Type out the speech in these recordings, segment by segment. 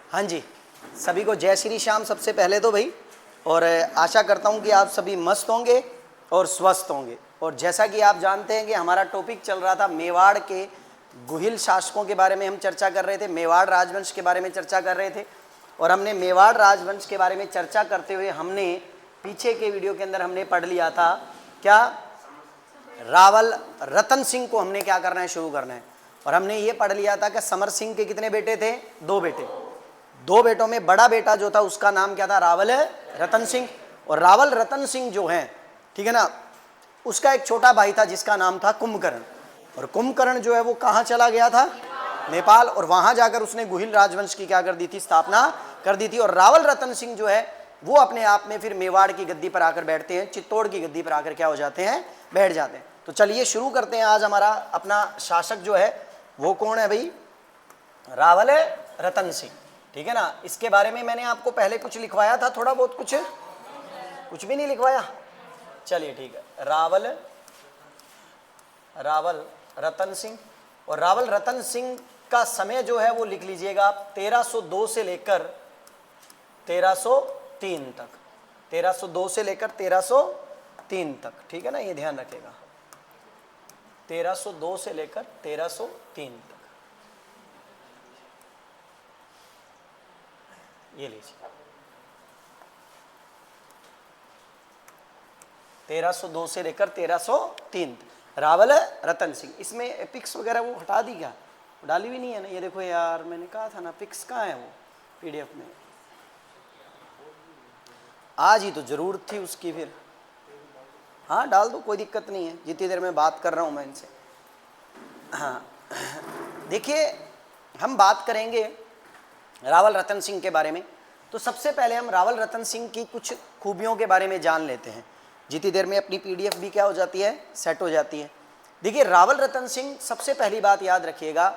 हाँ जी, सभी को जय श्री श्याम सबसे पहले तो भाई। और आशा करता हूँ कि आप सभी मस्त होंगे और स्वस्थ होंगे। और जैसा कि आप जानते हैं कि हमारा टॉपिक चल रहा था मेवाड़ के गुहिल शासकों के बारे में हम चर्चा कर रहे थे, मेवाड़ राजवंश के बारे में चर्चा कर रहे थे। और हमने मेवाड़ राजवंश के बारे में चर्चा करते हुए हमने पीछे के वीडियो के अंदर हमने पढ़ लिया था क्या, रावल रतन सिंह को हमने क्या करना है, शुरू करना है। और हमने ये पढ़ लिया था कि समर सिंह के कितने बेटे थे, 2 बेटे। 2 बेटों में बड़ा बेटा जो था उसका नाम क्या था, रावल रतन सिंह। और रावल रतन सिंह जो है, ठीक है ना, उसका एक छोटा भाई था जिसका नाम था कुंभकर्ण। और कुंभकर्ण जो है वो कहाँ चला गया था, नेपाल। और वहां जाकर उसने गुहिल राजवंश की क्या कर दी थी, स्थापना कर दी थी। और रावल रतन सिंह जो है वो अपने आप में फिर मेवाड़ की गद्दी पर आकर बैठते हैं, चित्तौड़ की गद्दी पर आकर क्या हो जाते हैं, बैठ जाते हैं। तो चलिए शुरू करते हैं। आज हमारा अपना शासक जो है वो कौन है भाई, रावल रतन सिंह, ठीक है ना। इसके बारे में मैंने आपको पहले कुछ लिखवाया था, थोड़ा बहुत, कुछ भी नहीं लिखवाया। चलिए ठीक है, रावल रतन सिंह। और रावल रतन सिंह का समय जो है वो लिख लीजिएगा आप, 1302 से लेकर 1303 तक, 1302 से लेकर 1303 तक, ठीक है ना, ये ध्यान रखेगा, 1302 से लेकर 1303 तक, ये लीजिए, 1302 से लेकर 1303 रावल रतन सिंह। इसमें पिक्स वगैरह वो हटा दी क्या, डाली भी नहीं है ना, ये देखो यार, मैंने कहा था ना, पिक्स कहाँ है वो पीडीएफ में, आज ही तो जरूरत थी उसकी। फिर हाँ डाल दो, कोई दिक्कत नहीं है, जितनी देर में बात कर रहा हूँ मैं इनसे। हाँ देखिए, हम बात करेंगे रावल रतन सिंह के बारे में। तो सबसे पहले हम रावल रतन सिंह की कुछ खूबियों के बारे में जान लेते हैं, जितनी देर में अपनी पीडीएफ भी क्या हो जाती है, सेट हो जाती है। देखिए, रावल रतन सिंह, सबसे पहली बात याद रखिएगा,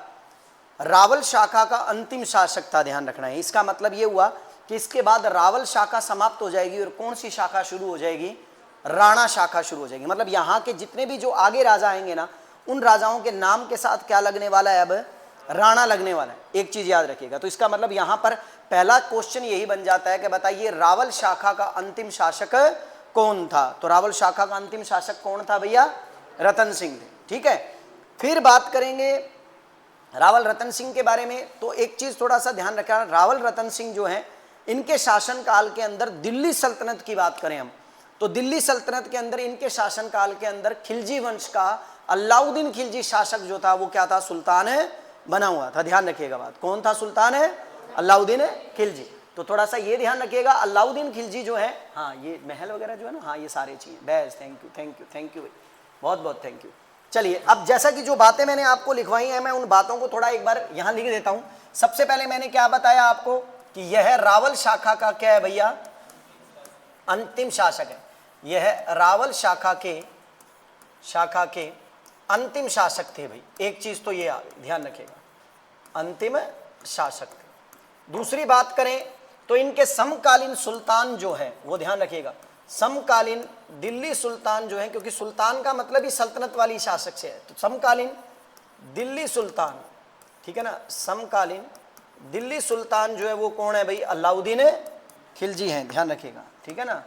रावल शाखा का अंतिम शासक था, ध्यान रखना है। इसका मतलब ये हुआ कि इसके बाद रावल शाखा समाप्त हो जाएगी और कौन सी शाखा शुरू हो जाएगी, राणा शाखा शुरू हो जाएगी। मतलब यहाँ के जितने भी जो आगे राजा आएंगे ना, उन राजाओं के नाम के साथ क्या लगने वाला है, अब राणा लगने वाला है। एक चीज याद रखिएगा। तो इसका मतलब यहाँ पर पहला क्वेश्चन यही बन जाता है कि बताइए रावल शाखा का अंतिम शासक कौन था। तो रावल शाखा का अंतिम शासक कौन था भैया, रतन सिंह थे, ठीक है। फिर बात करेंगे रावल रतन सिंह के बारे में। तो एक चीज थोड़ा सा ध्यान रखना, रावल रतन सिंह जो है, इनके शासन काल के अंदर दिल्ली सल्तनत की बात करें हम, तो दिल्ली सल्तनत के अंदर इनके शासन काल के अंदर खिलजी वंश का अलाउद्दीन खिलजी शासक जो था वो क्या था, सुल्तान बना हुआ था। ध्यान रखिएगा बात, कौन था सुल्तान है, अलाउद्दीन खिलजी। तो थोड़ा सा ये ध्यान रखिएगा, अलाउद्दीन खिलजी जो है, हाँ ये महल वगैरह जो है ना, हाँ ये सारी चीजें, बेस्ट, थैंक यू भाई, बहुत बहुत थैंक यू। चलिए, अब जैसा कि जो बातें मैंने आपको लिखवाई हैं, मैं उन बातों को थोड़ा एक बार यहाँ लिख देता हूँ। सबसे पहले मैंने क्या बताया आपको कि यह रावल शाखा का क्या है भैया, अंतिम शासक है। यह रावल शाखा के अंतिम शासक थे भाई। एक चीज तो ये ध्यान रखिएगा, अंतिम शासक थे। दूसरी बात करें तो इनके समकालीन सुल्तान जो है वो ध्यान रखिएगा, समकालीन दिल्ली सुल्तान जो है, क्योंकि सुल्तान का मतलब ही सल्तनत वाली शासक से है। तो समकालीन दिल्ली सुल्तान, ठीक है ना, समकालीन दिल्ली सुल्तान जो है वो कौन है भाई, अलाउद्दीन खिलजी हैं, ध्यान रखिएगा, ठीक है ना,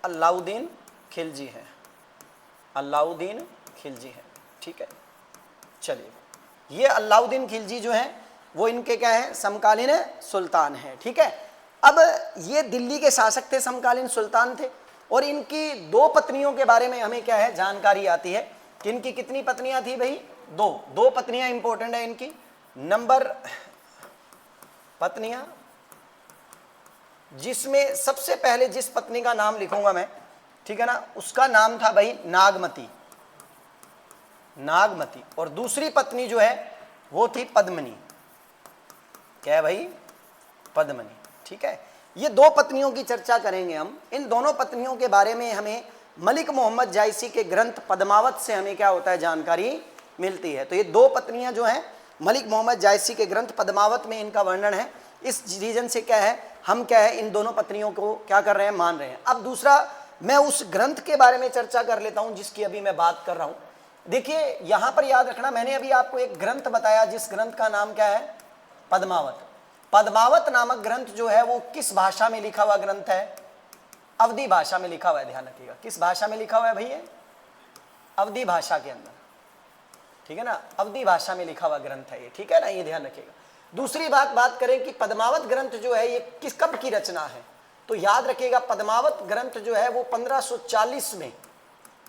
अलाउद्दीन खिलजी है, अलाउद्दीन खिलजी है, ठीक है। चलिए, ये अलाउद्दीन खिलजी जो है वो इनके क्या है, समकालीन सुल्तान है, ठीक है। अब ये दिल्ली के शासक थे, समकालीन सुल्तान थे। और इनकी 2 पत्नियों के बारे में हमें क्या है, जानकारी आती है कि इनकी कितनी पत्नियां थी भाई, 2 पत्नियां इंपॉर्टेंट है इनकी। नंबर पत्नियां, जिसमें सबसे पहले जिस पत्नी का नाम लिखूंगा मैं, ठीक है ना, उसका नाम था भाई नागमती, नागमती। और दूसरी पत्नी जो है वो थी पद्मनी, क्या है भाई, पद्मनी, ठीक है। ये 2 पत्नियों की चर्चा करेंगे हम। इन दोनों पत्नियों के बारे में हमें मलिक मोहम्मद जायसी के ग्रंथ पद्मावत से हमें क्या होता है, जानकारी मिलती है। तो ये 2 पत्नियां जो हैं, मलिक मोहम्मद जायसी के ग्रंथ पद्मावत में इनका वर्णन है। इस रीजन से क्या है, हम क्या है, इन दोनों पत्नियों को क्या कर रहे हैं, मान रहे हैं। अब दूसरा, मैं उस ग्रंथ के बारे में चर्चा कर लेता हूं जिसकी अभी मैं बात कर रहा हूं। देखिए, यहां पर याद रखना, मैंने अभी आपको एक ग्रंथ बताया जिस ग्रंथ का नाम क्या है, पद्मावत। पद्मावत नामक ग्रंथ जो है वो किस भाषा में लिखा हुआ ग्रंथ है? अवधी भाषा में लिखा हुआ है, ध्यान रखिएगा। किस भाषा में लिखा हुआ है भैया? अवधी भाषा के अंदर, ठीक है ना, अवधी भाषा में लिखा हुआ ग्रंथ है ये, ठीक है ना, ये ध्यान रखिएगा। दूसरी बात करें कि पद्मावत ग्रंथ जो है ये किस कब की रचना है, तो याद रखिएगा पद्मावत ग्रंथ जो है वो 1540 में,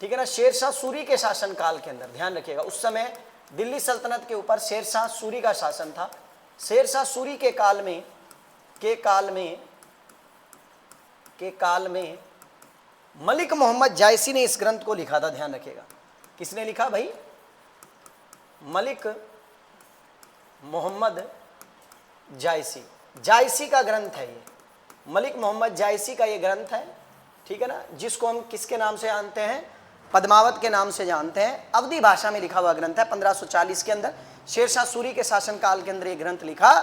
ठीक है ना, शेरशाह सूरी के शासन काल के अंदर, ध्यान रखिएगा। उस समय दिल्ली सल्तनत के ऊपर शेरशाह सूरी का शासन था। शेरशाह सूरी के काल में मलिक मोहम्मद जायसी ने इस ग्रंथ को लिखा था, ध्यान रखिएगा। किसने लिखा भाई? मलिक मोहम्मद जायसी का ग्रंथ है ये, मलिक मोहम्मद जायसी का ये ग्रंथ है, ठीक है ना, जिसको हम किसके नाम से जानते हैं? पद्मावत के नाम से जानते हैं। अवधी भाषा में लिखा हुआ ग्रंथ है। 1540 के अंदर शेरशाह सूरी के शासन काल के अंदर ये ग्रंथ लिखा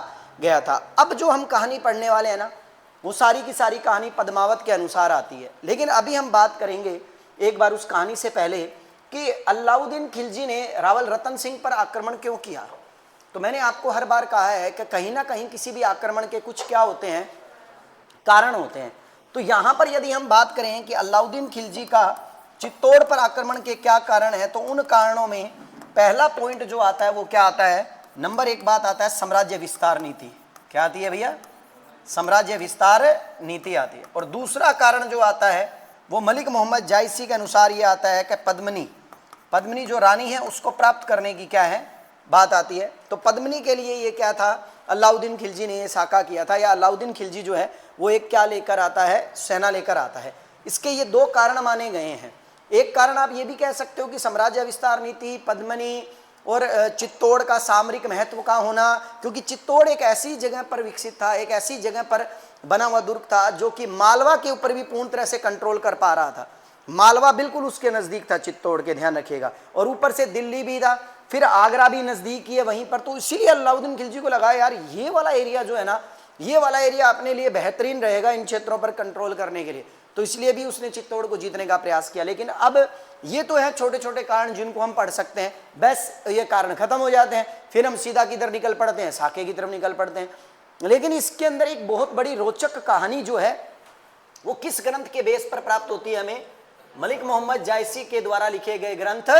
गया था। अब जो हम कहानी पढ़ने वाले हैं ना, वो सारी की सारी कहानी पद्मावत के अनुसार आती है। लेकिन अभी हम बात करेंगे एक बार उस कहानी से पहले कि अलाउद्दीन खिलजी ने रावल रतन सिंह पर आक्रमण क्यों किया। तो मैंने आपको हर बार कहा है कि कहीं ना कहीं किसी भी आक्रमण के कुछ क्या होते हैं, कारण होते हैं। तो यहाँ पर यदि हम बात करें कि अलाउद्दीन खिलजी का चित्तौड़ पर आक्रमण के क्या कारण है, तो उन कारणों में पहला पॉइंट जो आता है वो क्या आता है? नंबर 1 बात आता है साम्राज्य विस्तार नीति। क्या आती है भैया? साम्राज्य विस्तार नीति आती है। और दूसरा कारण जो आता है वो मलिक मोहम्मद जायसी के अनुसार ये आता है कि पद्मिनी जो रानी है उसको प्राप्त करने की क्या है बात आती है। तो पद्मिनी के लिए ये क्या था? अलाउद्दीन खिलजी ने ये साका किया था, या अलाउद्दीन खिलजी जो है वो एक क्या लेकर आता है? सेना लेकर आता है। इसके ये 2 कारण माने गए हैं। एक कारण आप ये भी कह सकते हो कि साम्राज्य विस्तार नीति, पद्मिनी और चित्तौड़ का सामरिक महत्व का होना, क्योंकि चित्तौड़ एक ऐसी जगह पर विकसित था, एक ऐसी जगह पर बना हुआ दुर्ग था जो कि मालवा के ऊपर भी पूर्ण तरह से कंट्रोल कर पा रहा था। मालवा बिल्कुल उसके नज़दीक था चित्तौड़ के, ध्यान रखिएगा। और ऊपर से दिल्ली भी था, फिर आगरा भी नज़दीक ही है वहीं पर। तो इसीलिए अलाउद्दीन खिलजी को लगा यार ये वाला एरिया जो है ना, ये वाला एरिया अपने लिए बेहतरीन रहेगा इन क्षेत्रों पर कंट्रोल करने के लिए। तो इसलिए भी उसने चित्तौड़ को जीतने का प्रयास किया। लेकिन अब ये तो है छोटे छोटे कारण जिनको हम पढ़ सकते हैं, बस ये कारण खत्म हो जाते हैं, फिर हम सीधा किधर निकल पड़ते हैं? साके की तरफ निकल पड़ते हैं। लेकिन इसके अंदर एक बहुत बड़ी रोचक कहानी जो है वो किस ग्रंथ के बेस पर प्राप्त होती है हमें? मलिक मोहम्मद जायसी के द्वारा लिखे गए ग्रंथ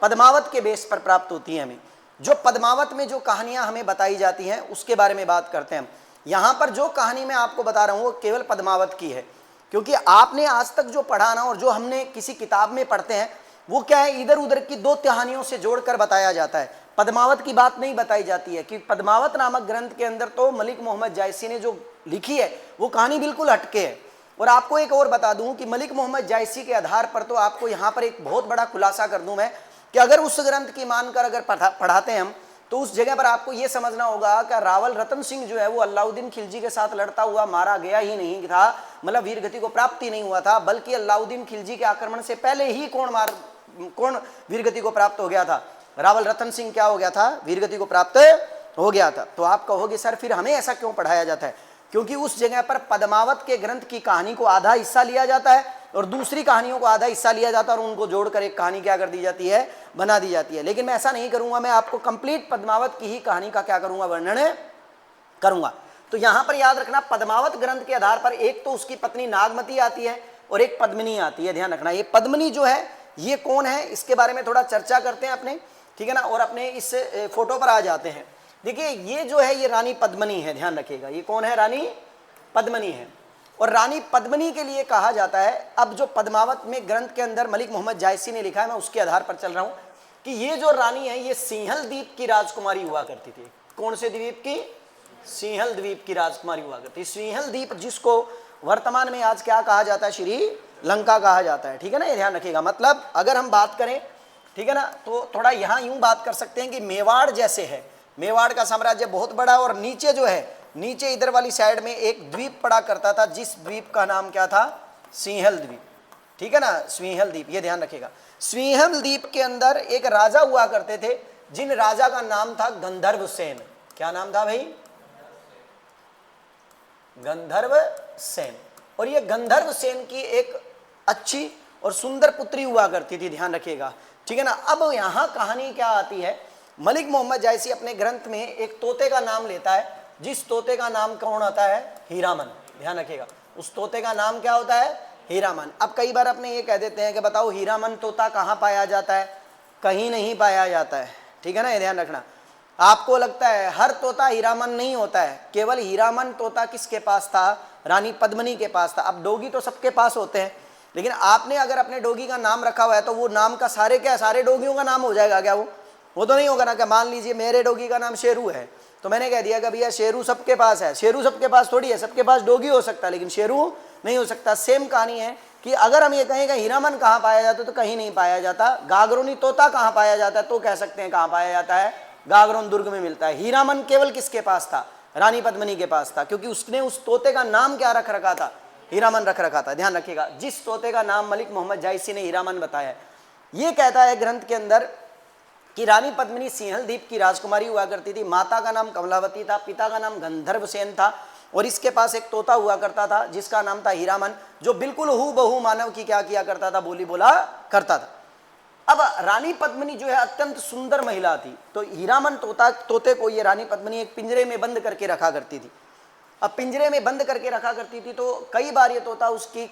पद्मावत के बेस पर प्राप्त होती है हमें। जो पद्मावत में जो कहानियां हमें बताई जाती हैं उसके बारे में बात करते हैं हम। यहाँ पर जो कहानी मैं आपको बता रहा हूँ वो केवल पद्मावत की है, क्योंकि आपने आज तक जो पढ़ा ना और जो हमने किसी किताब में पढ़ते हैं वो क्या है, इधर उधर की 2 कहानियों से जोड़कर बताया जाता है। पद्मावत की बात नहीं बताई जाती है कि पद्मावत नामक ग्रंथ के अंदर तो मलिक मोहम्मद जायसी ने जो लिखी है वो कहानी बिल्कुल हटके है। और आपको एक और बता दूं कि मलिक मोहम्मद जायसी के आधार पर तो आपको यहाँ पर एक बहुत बड़ा खुलासा कर दूं मैं कि अगर उस ग्रंथ की मानकर अगर पढ़ाते हैं हम, तो उस जगह पर आपको ये समझना होगा कि रावल रतन सिंह जो है वो अलाउद्दीन खिलजी के साथ लड़ता हुआ मारा गया ही नहीं था, मतलब वीरगति को प्राप्त ही नहीं हुआ था, बल्कि अलाउद्दीन खिलजी के आक्रमण से पहले ही कौन वीरगति को प्राप्त हो गया था? रावल रतन सिंह क्या हो गया था? वीरगति को प्राप्त हो गया था। तो आप कहोगे सर फिर हमें ऐसा क्यों पढ़ाया जाता है? क्योंकि उस जगह पर पद्मावत के ग्रंथ की कहानी को आधा हिस्सा लिया जाता है और दूसरी कहानियों को आधा हिस्सा लिया जाता है और उनको जोड़कर एक कहानी क्या कर दी जाती है? बना दी जाती है। लेकिन मैं ऐसा नहीं करूंगा, मैं आपको कंप्लीट पद्मावत की ही कहानी का क्या करूंगा? वर्णन करूंगा। तो यहां पर याद रखना पद्मावत ग्रंथ के आधार पर एक तो उसकी पत्नी नागमती आती है और एक पद्मिनी आती है, ध्यान रखना। ये पद्मिनी जो है ये कौन है, इसके बारे में थोड़ा चर्चा करते हैं अपने, ठीक है ना, और अपने इस फोटो पर आ जाते हैं। देखिए ये जो है ये रानी पद्मिनी है, ध्यान रखिएगा। ये कौन है? रानी पद्मिनी है। और रानी पद्मिनी के लिए कहा जाता है, अब जो पद्मावत में ग्रंथ के अंदर मलिक मोहम्मद जायसी ने लिखा है, मैं उसके आधार पर चल रहा हूं कि ये जो रानी है ये सिंहल द्वीप की राजकुमारी हुआ करती थी। कौन से द्वीप की? सिंहल द्वीप की राजकुमारी हुआ करती। सिंहल द्वीप जिसको वर्तमान में आज क्या कहा जाता है? श्रीलंका कहा जाता है, ठीक है ना, ये ध्यान रखिएगा। मतलब अगर हम बात करें, ठीक है ना, तो थोड़ा यहाँ यूं बात कर सकते हैं कि मेवाड़ जैसे है, मेवाड़ का साम्राज्य बहुत बड़ा, और नीचे जो है, नीचे इधर वाली साइड में एक द्वीप पड़ा करता था जिस द्वीप का नाम क्या था? सिंहल द्वीप, ठीक है ना, सिंहल द्वीप, ये ध्यान रखिएगा। सिंहल द्वीप के अंदर एक राजा हुआ करते थे जिन राजा का नाम था गंधर्व सेन। क्या नाम था भाई? गंधर्व सेन। और ये गंधर्व सेन की एक अच्छी और सुंदर पुत्री हुआ करती थी, ध्यान रखिएगा, ठीक है ना। अब यहाँ कहानी क्या आती है मलिक मोहम्मद जायसी अपने ग्रंथ में एक तोते का नाम लेता है, जिस तोते का नाम कौन होता है? हीरामन। ध्यान रखिएगा, उस तोते का नाम क्या होता है? हीरामन। अब कई बार अपने ये कह देते हैं कि बताओ हीरामन तोता कहाँ पाया जाता है? कहीं नहीं पाया जाता है, ठीक है ना, ये ध्यान रखना। आपको लगता है हर तोता हीरामन नहीं होता है, केवल हीरामन तोता किसके पास था? रानी पद्मिनी के पास था। अब डोगी तो सबके पास होते हैं, लेकिन आपने अगर अपने डोगी का नाम रखा हुआ है तो वो नाम का सारे क्या, सारे डोगियों का नाम हो जाएगा क्या? वो तो नहीं होगा ना। कि मान लीजिए मेरे डोगी का नाम शेरू है, तो मैंने कह दिया कि भैया शेरू सबके पास है। शेरू सबके पास थोड़ी है, सबके पास डोगी हो सकता है लेकिन शेरू नहीं हो सकता। सेम कहानी है कि अगर हम ये कहें कि हीरामन कहाँ पाया जाता है तो कहीं नहीं पाया जाता। गागरोनी तोता कहाँ पाया जाता है तो कह सकते हैं कहाँ पाया जाता है? गागरोन दुर्ग में मिलता है। हीरामन केवल किसके पास था? रानी पद्मिनी के पास था, क्योंकि उसने उस तोते का नाम क्या रख रखा था? हीरामन रख रखा था। ध्यान रखिएगा, जिस तोते का नाम मलिक मोहम्मद जायसी ने हीरामन बताया है। ये कहता है ग्रंथ के अंदर कि रानी पद्मिनी सिंहल द्वीप की राजकुमारी हुआ करती थी। माता का नाम कमलावती था, पिता का नाम गंधर्वसेन था, और इसके पास एक तोता हुआ करता था जिसका नाम था हीरामन, जो बिल्कुल हूबहू मानव की क्या किया करता था? बोली बोला करता था। अब रानी पद्मिनी जो है अत्यंत सुंदर महिला थी, तो हीरामन तोते को ये रानी पद्मिनी एक पिंजरे में बंद करके रखा करती थी। अब पिंजरे में बंद करके रखा करती थी तो कई बार ये तोता उसकी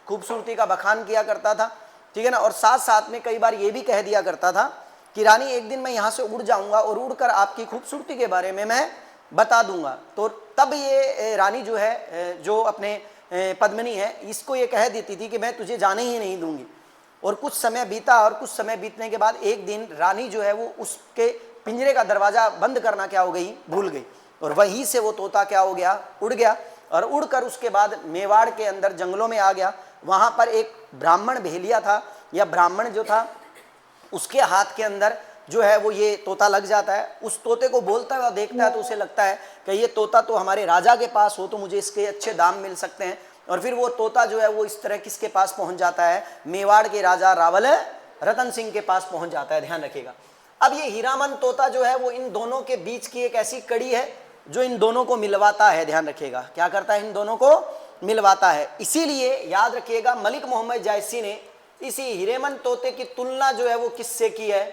खूबसूरती का बखान किया करता था, ठीक है ना, और साथ साथ में कई बार ये भी कह दिया करता था कि रानी एक दिन मैं यहाँ से उड़ जाऊंगा और उड़कर आपकी खूबसूरती के बारे में मैं बता दूंगा। तो तब ये रानी जो है, जो अपने पद्मिनी है, इसको ये कह देती थी कि मैं तुझे जाने ही नहीं दूंगी। और कुछ समय बीता, और कुछ समय बीतने के बाद एक दिन रानी जो है वो उसके पिंजरे का दरवाज़ा बंद करना क्या हो गई? भूल गई, और वहीं से वो तोता क्या हो गया? उड़ गया, और उड़कर उसके बाद मेवाड़ के अंदर जंगलों में आ गया। वहाँ पर एक ब्राह्मण भेलिया था, या ब्राह्मण जो था उसके हाथ के अंदर जो है वो ये तोता लग जाता है। उस तोते को बोलता हुआ देखता है तो उसे लगता है कि ये तोता तो हमारे राजा के पास हो तो मुझे इसके अच्छे दाम मिल सकते हैं। और फिर वो तोता जो है वो इस तरह किसके पास पहुंच जाता है? मेवाड़ के राजा रावल रतन सिंह के पास पहुंच जाता है। ध्यान रखिएगा, अब ये हीरामन तोता जो है वो इन दोनों के बीच की एक ऐसी कड़ी है जो इन दोनों को मिलवाता है। ध्यान रखिएगा, क्या करता है? इन दोनों को मिलवाता है। इसीलिए याद रखिएगा, मलिक मोहम्मद जायसी ने इसी हीरेमन तोते की तुलना जो है वो किससे की है?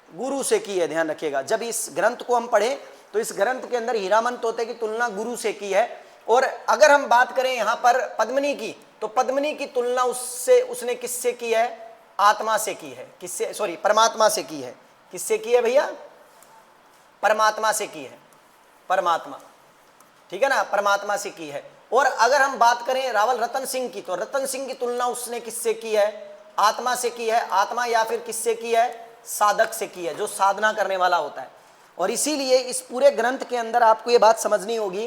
गुरु से की है। ध्यान रखिएगा, जब इस ग्रंथ को हम पढ़ें तो इस ग्रंथ के अंदर हीरामन तोते की तुलना गुरु से की है। और अगर हम बात करें यहाँ पर पद्मिनी की, तो पद्मिनी की तुलना उसने किससे की है? आत्मा से की है। किससे? सॉरी, परमात्मा से की है। किससे की है भैया? परमात्मा से की है। परमात्मा, ठीक है ना, परमात्मा से की है। और अगर हम बात करें रावल रतन सिंह की, तो रतन सिंह की तुलना उसने किससे की है? आत्मा से की है। आत्मा या फिर किससे की है? साधक से की है, जो साधना करने वाला होता है। और इसीलिए इस पूरे ग्रंथ के अंदर आपको ये बात समझनी होगी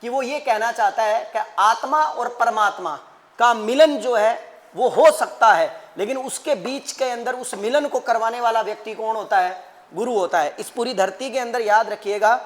कि वो ये कहना चाहता है कि आत्मा और परमात्मा का मिलन जो है वो हो सकता है, लेकिन उसके बीच के अंदर उस मिलन को करवाने वाला व्यक्ति कौन होता है? गुरु होता है। इस पूरी धरती के अंदर याद रखिएगा,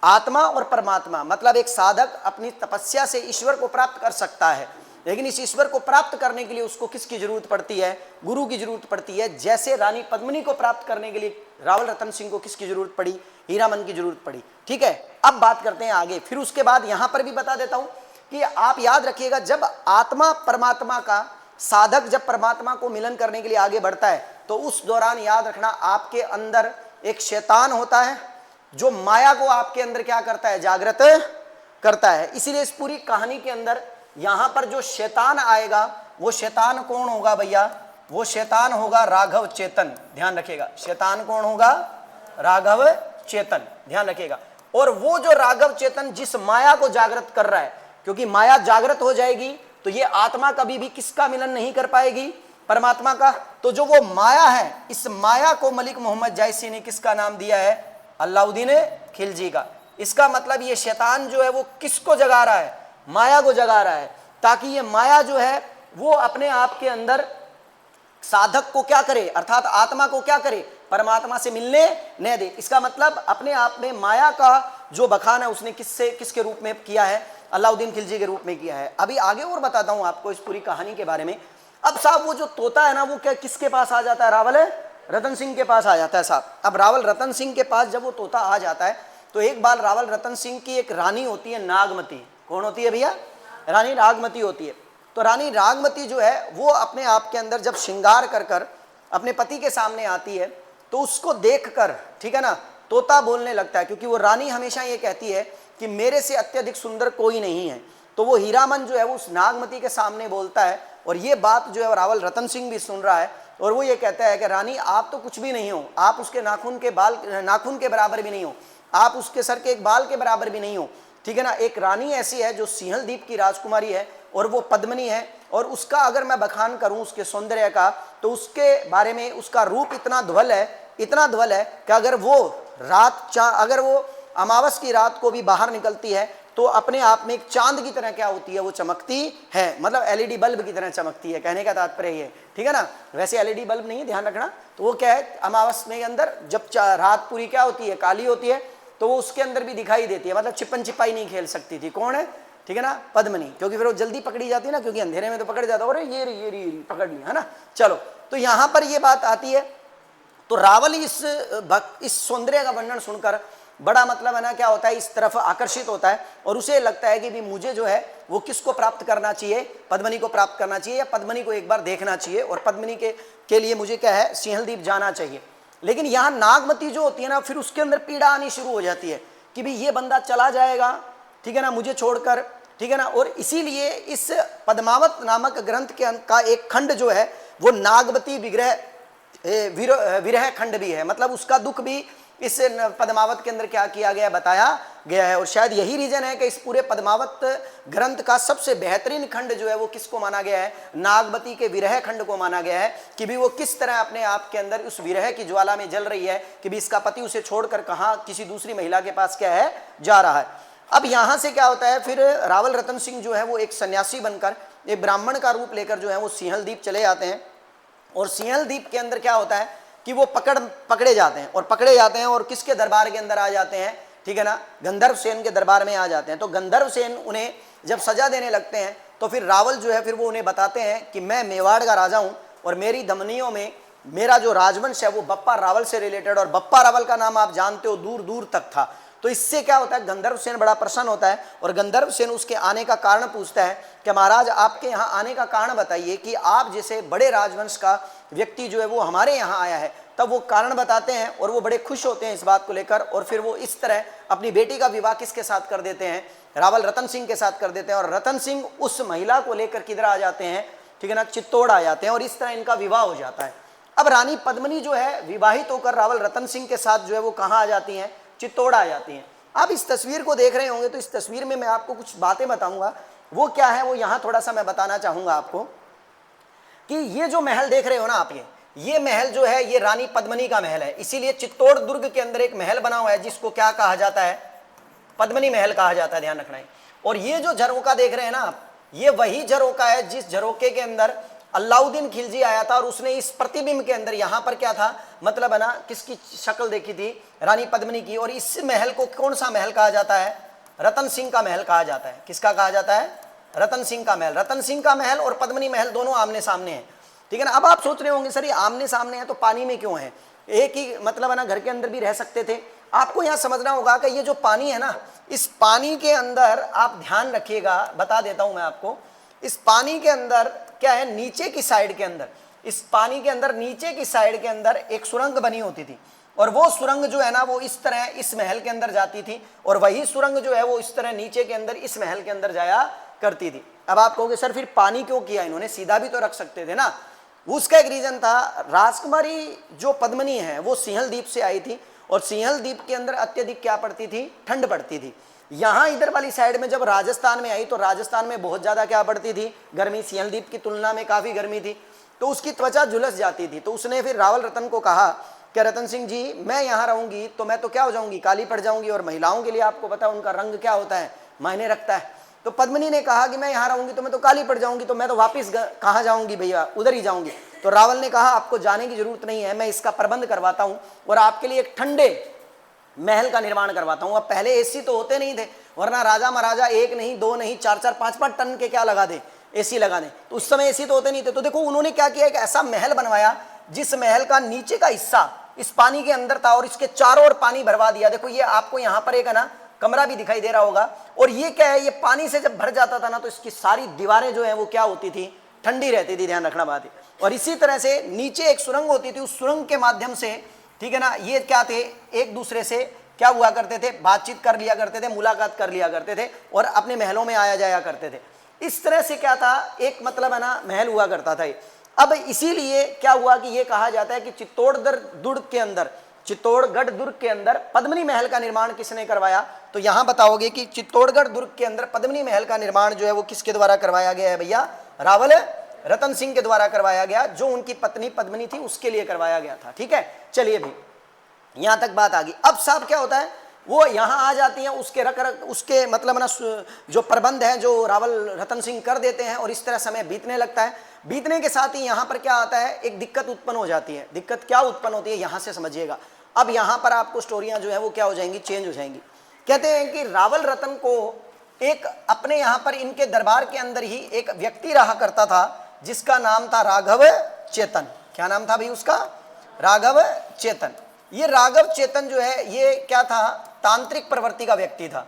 आत्मा और परमात्मा मतलब एक साधक अपनी तपस्या से ईश्वर को प्राप्त कर सकता है, लेकिन इस ईश्वर को प्राप्त करने के लिए उसको किसकी जरूरत पड़ती है? गुरु की जरूरत पड़ती है। जैसे रानी पद्मिनी को प्राप्त करने के लिए रावल रतन सिंह को किसकी जरूरत पड़ी? हीरामन की जरूरत पड़ी। ठीक है, अब बात करते हैं आगे। फिर उसके बाद यहां पर भी बता देता हूं कि आप याद रखिएगा, जब आत्मा परमात्मा का साधक जब परमात्मा को मिलन करने के लिए आगे बढ़ता है तो उस दौरान याद रखना आपके अंदर एक शैतान होता है जो माया को आपके अंदर क्या करता है? जागृत करता है। इसीलिए इस पूरी कहानी के अंदर यहां पर जो शैतान आएगा वो शैतान कौन होगा भैया? वो शैतान होगा राघव चेतन। ध्यान रखिएगा, शैतान कौन होगा? राघव चेतन। ध्यान रखिएगा, और वो जो राघव चेतन जिस माया को जागृत कर रहा है, क्योंकि माया जागृत हो जाएगी तो ये आत्मा कभी भी किसका मिलन नहीं कर पाएगी? परमात्मा का। तो जो वो माया है, इस माया को मलिक मोहम्मद जायसी ने किसका नाम दिया है? अलाउद्दीन खिलजी का। इसका मतलब ये शैतान जो है वो किसको जगा रहा है? माया को जगा रहा है, ताकि ये माया जो है वो अपने आप के अंदर साधक को क्या करे, अर्थात आत्मा को क्या करे? परमात्मा से मिलने न दे। इसका मतलब अपने आप में माया का जो बखान है उसने किसके रूप में किया है? अलाउद्दीन खिलजी के रूप में किया है। अभी आगे और बताता हूं आपको इस पूरी कहानी के बारे में। अब साहब वो जो तोता है ना, वो क्या किसके पास आ जाता है? रावल रतन सिंह के पास आ जाता है साहब। अब रावल रतन सिंह के पास जब वो तोता आ जाता है तो एक बार रावल रतन सिंह की एक रानी होती है नागमती। कौन होती है भैया? रानी नागमती होती है। तो रानी नागमती जो है वो अपने आप के अंदर जब श्रृंगार कर कर अपने पति के सामने आती है तो उसको देखकर, ठीक है ना, तोता बोलने लगता है, क्योंकि वो रानी हमेशा ये कहती है कि मेरे से अत्यधिक सुंदर कोई नहीं है। तो वो हीरामन जो है वो उस नागमती के सामने बोलता है, और ये बात जो है रावल रतन सिंह भी सुन रहा है, और वो ये कहता है कि रानी आप तो कुछ भी नहीं हो, आप उसके नाखून के बराबर भी नहीं हो, आप उसके सर के एक बाल के बराबर भी नहीं हो, ठीक है ना। एक रानी ऐसी है जो सिंहल द्वीप की राजकुमारी है और वो पद्मिनी है, और उसका अगर मैं बखान करूं उसके सौंदर्य का, तो उसके बारे में उसका रूप इतना ध्वल है, इतना ध्वल है कि अगर वो अमावस की रात को भी बाहर निकलती है तो अपने आप में एक चांद की तरह क्या होती है, वो चमकती है, मतलब एलईडी बल्ब की तरह चमकती है, कहने का तात्पर्य ये, ठीक है ना। वैसे एलईडी बल्ब नहीं है, ध्यान रखना। तो वो क्या है, अमावस में अंदर जब रात पूरी क्या होती है, काली होती है, तो वो उसके अंदर भी दिखाई देती है, मतलब छिपन छिपाई नहीं खेल सकती थी। कौन है, ठीक है ना, पद्मिनी, क्योंकि फिर वो जल्दी पकड़ी जाती है ना, क्योंकि अंधेरे में तो पकड़ जाता है, ये रही पकड़ लिया, है ना। चलो, तो यहां पर ये बात आती है। तो रावल इस सौंदर्य का वर्णन सुनकर बड़ा मतलब है ना क्या होता है, इस तरफ आकर्षित होता है, और उसे लगता है कि भी मुझे जो है वो किसको प्राप्त करना चाहिए, पद्मिनी को प्राप्त करना चाहिए, या पद्मिनी को एक बार देखना चाहिए, और पद्मिनी के लिए मुझे क्या है, सिंहल द्वीप जाना चाहिए। लेकिन यहाँ नागमती जो होती है ना, फिर उसके अंदर पीड़ा आनी शुरू हो जाती है कि भाई ये बंदा चला जाएगा, ठीक है ना, मुझे छोड़कर, ठीक है ना। और इसीलिए इस पद्मावत नामक ग्रंथ का एक खंड जो है वो नागवती विरह खंड भी है, मतलब उसका दुख भी इस पद्मावत के अंदर क्या किया गया, बताया गया है। और शायद यही रीजन है कि इस पूरे पद्मावत ग्रंथ का सबसे बेहतरीन खंड जो है वो किसको माना गया है, नागवती के विरह खंड को माना गया है, कि भी वो किस तरह अपने आप के अंदर उस विरह की ज्वाला में जल रही है, कि भी इसका पति उसे छोड़कर कहाँ किसी दूसरी महिला के पास क्या है, जा रहा है। अब यहाँ से क्या होता है, फिर रावल रतन सिंह जो है वो एक सन्यासी बनकर, एक ब्राह्मण का रूप लेकर जो है वो सिंहल द्वीप चले जाते हैं। और सिंहल द्वीप के अंदर क्या होता है कि वो पकड़े जाते हैं, और किसके दरबार के अंदर आ जाते हैं, ठीक है ना, गंधर्व सेन के दरबार में आ जाते हैं। तो गंधर्व सेन उन्हें जब सजा देने लगते हैं, तो फिर रावल जो है फिर वो उन्हें बताते हैं कि मैं मेवाड़ का राजा हूँ, और मेरी धमनियों में मेरा जो राजवंश है वो बप्पा रावल से रिलेटेड, और बप्पा रावल का नाम आप जानते हो दूर दूर तक था। तो इससे क्या होता है, गंधर्व सेन बड़ा प्रसन्न होता है, और गंधर्व सेन उसके आने का कारण पूछता है कि महाराज आपके यहाँ आने का कारण बताइए, कि आप जैसे बड़े राजवंश का व्यक्ति जो है वो हमारे यहाँ आया है। तब वो कारण बताते हैं, और वो बड़े खुश होते हैं इस बात को लेकर, और फिर वो इस तरह अपनी बेटी का विवाह किसके साथ कर देते हैं, रावल रतन सिंह के साथ कर देते हैं। और रतन सिंह उस महिला को लेकर किधर आ जाते हैं, ठीक है ना, चित्तौड़ आ जाते हैं, और इस तरह इनका विवाह हो जाता है। अब रानी पद्मिनी जो है विवाहित होकर रावल रतन सिंह के साथ जो है वो कहाँ आ जाती हैं, चित्तौड़ आ जाती हैं। आप इस तस्वीर को देख रहे होंगे, तो इस तस्वीर में मैं आपको कुछ बातें बताऊंगा, वो क्या है वो यहाँ थोड़ा सा मैं बताना चाहूंगा आपको, कि ये जो महल देख रहे हो ना आप, ये महल जो है ये रानी पद्मिनी का महल है। इसीलिए चित्तौड़ दुर्ग के अंदर एक महल बना हुआ है जिसको क्या कहा जाता है, पद्मिनी महल कहा जाता है, ध्यान रखना है। और ये जो झरोका देख रहे हैं ना आप, ये वही झरोका है जिस झरोके के अंदर अलाउद्दीन खिलजी आया था, और उसने इस प्रतिबिंब के अंदर यहाँ पर क्या था, मतलब है ना, किसकी शक्ल देखी थी, रानी पद्मिनी की। और इस महल को कौन सा महल कहा जाता है, रतन सिंह का महल कहा जाता है। किसका कहा जाता है, रतन सिंह का महल। रतन सिंह का महल और पद्मिनी महल दोनों आमने सामने हैं, ठीक है ना। अब आप सोच रहे होंगे सर ये आमने सामने है तो पानी में क्यों है, एक ही मतलब है ना, घर के अंदर भी रह सकते थे। आपको यहाँ समझना होगा कि ये जो पानी है ना, इस पानी के अंदर आप ध्यान रखिएगा, बता देता हूं मैं आपको, इस पानी के अंदर क्या है, नीचे की साइड के अंदर, इस पानी के अंदर नीचे की साइड के अंदर एक सुरंग बनी होती थी, और वो सुरंग जो है ना वो इस तरह इस महल के अंदर जाती थी, और वही सुरंग जो है वो इस तरह नीचे के अंदर इस महल के अंदर जाया करती थी। अब आप कहोगे सर फिर पानी क्यों किया इन्होंने, सीधा भी तो रख सकते थे ना। उसका एक रीजन था, राजकुमारी जो पद्मिनी है वो सिंहल द्वीप से आई थी, और सिंहल द्वीप के अंदर अत्यधिक क्या पड़ती थी, ठंड पड़ती थी। यहाँ इधर वाली साइड में जब राजस्थान में आई तो राजस्थान में बहुत ज्यादा क्या पड़ती थी, गर्मी, सिंहल द्वीप की तुलना में काफी गर्मी थी, तो उसकी त्वचा झुलस जाती थी। तो उसने फिर रावल रतन को कहा कि रतन सिंह जी मैं यहाँ रहूंगी तो मैं तो क्या हो जाऊंगी, काली पड़ जाऊंगी, और महिलाओं के लिए आपको पता है उनका रंग क्या होता है, मायने रखता है। तो पद्मिनी ने कहा कि मैं यहाँ रहूंगी तो मैं तो काली पड़ जाऊंगी, तो मैं तो वापिस कहाँ जाऊंगी भैया, उधर ही जाऊंगी। तो रावल ने कहा आपको जाने की जरूरत नहीं है, मैं इसका प्रबंध करवाता हूँ और आपके लिए एक ठंडे महल का निर्माण करवाता हूँ। अब पहले एसी तो होते नहीं थे, वरना राजा महाराजा एक नहीं, दो नहीं, 4-4, 5-5 टन के क्या लगा दे, एसी लगा दे, तो उस समय एसी तो होते नहीं थे। तो देखो उन्होंने क्या किया, एक ऐसा महल बनवाया जिस महल का नीचे का हिस्सा इस पानी के अंदर था, और इसके चारों ओर पानी भरवा दिया। देखो ये आपको यहाँ पर एक है ना कमरा भी दिखाई दे रहा होगा, और ये क्या है, ये पानी से जब भर जाता था ना तो इसकी सारी दीवारें जो है वो क्या होती थी, ठंडी रहती थी, ध्यान रखना बात है। और इसी तरह से नीचे एक सुरंग होती थी, उस सुरंग के माध्यम से ठीक है ना। ये क्या थे, एक दूसरे से क्या हुआ करते थे, बातचीत कर लिया करते थे, मुलाकात कर लिया करते थे और अपने महलों में आया जाया करते थे। इस तरह से क्या था, एक मतलब है ना महल हुआ करता था। अब इसीलिए क्या हुआ कि ये कहा जाता है कि चित्तौड़गढ़ दुर्ग के अंदर पद्मिनी महल का निर्माण किसने करवाया। तो यहां बताओगे कि चित्तौड़गढ़ दुर्ग के अंदर पद्मिनी महल का निर्माण जो है वो किसके द्वारा करवाया गया है भैया, रावल रतन सिंह के द्वारा करवाया गया, जो उनकी पत्नी पद्मिनी थी उसके लिए करवाया गया था। ठीक है, चलिए भी यहां तक बात आ गई। अब साहब क्या होता है, वो यहां आ जाती हैं, उसके मतलब ना जो प्रबंध है जो रावल रतन सिंह कर देते हैं और इस तरह समय बीतने लगता है। बीतने के साथ ही यहां पर क्या आता है, एक दिक्कत उत्पन्न हो जाती है। दिक्कत क्या उत्पन्न होती है यहां से समझिएगा। अब यहां पर आपको स्टोरियां जो है वो क्या हो जाएंगी, चेंज हो जाएंगी। कहते हैं कि रावल रतन को एक अपने यहां पर इनके दरबार के अंदर ही एक व्यक्ति रहा करता था जिसका नाम था राघव चेतन। क्या नाम था भाई उसका, राघव चेतन। ये राघव चेतन जो है ये क्या था, तांत्रिक प्रवृत्ति का व्यक्ति था।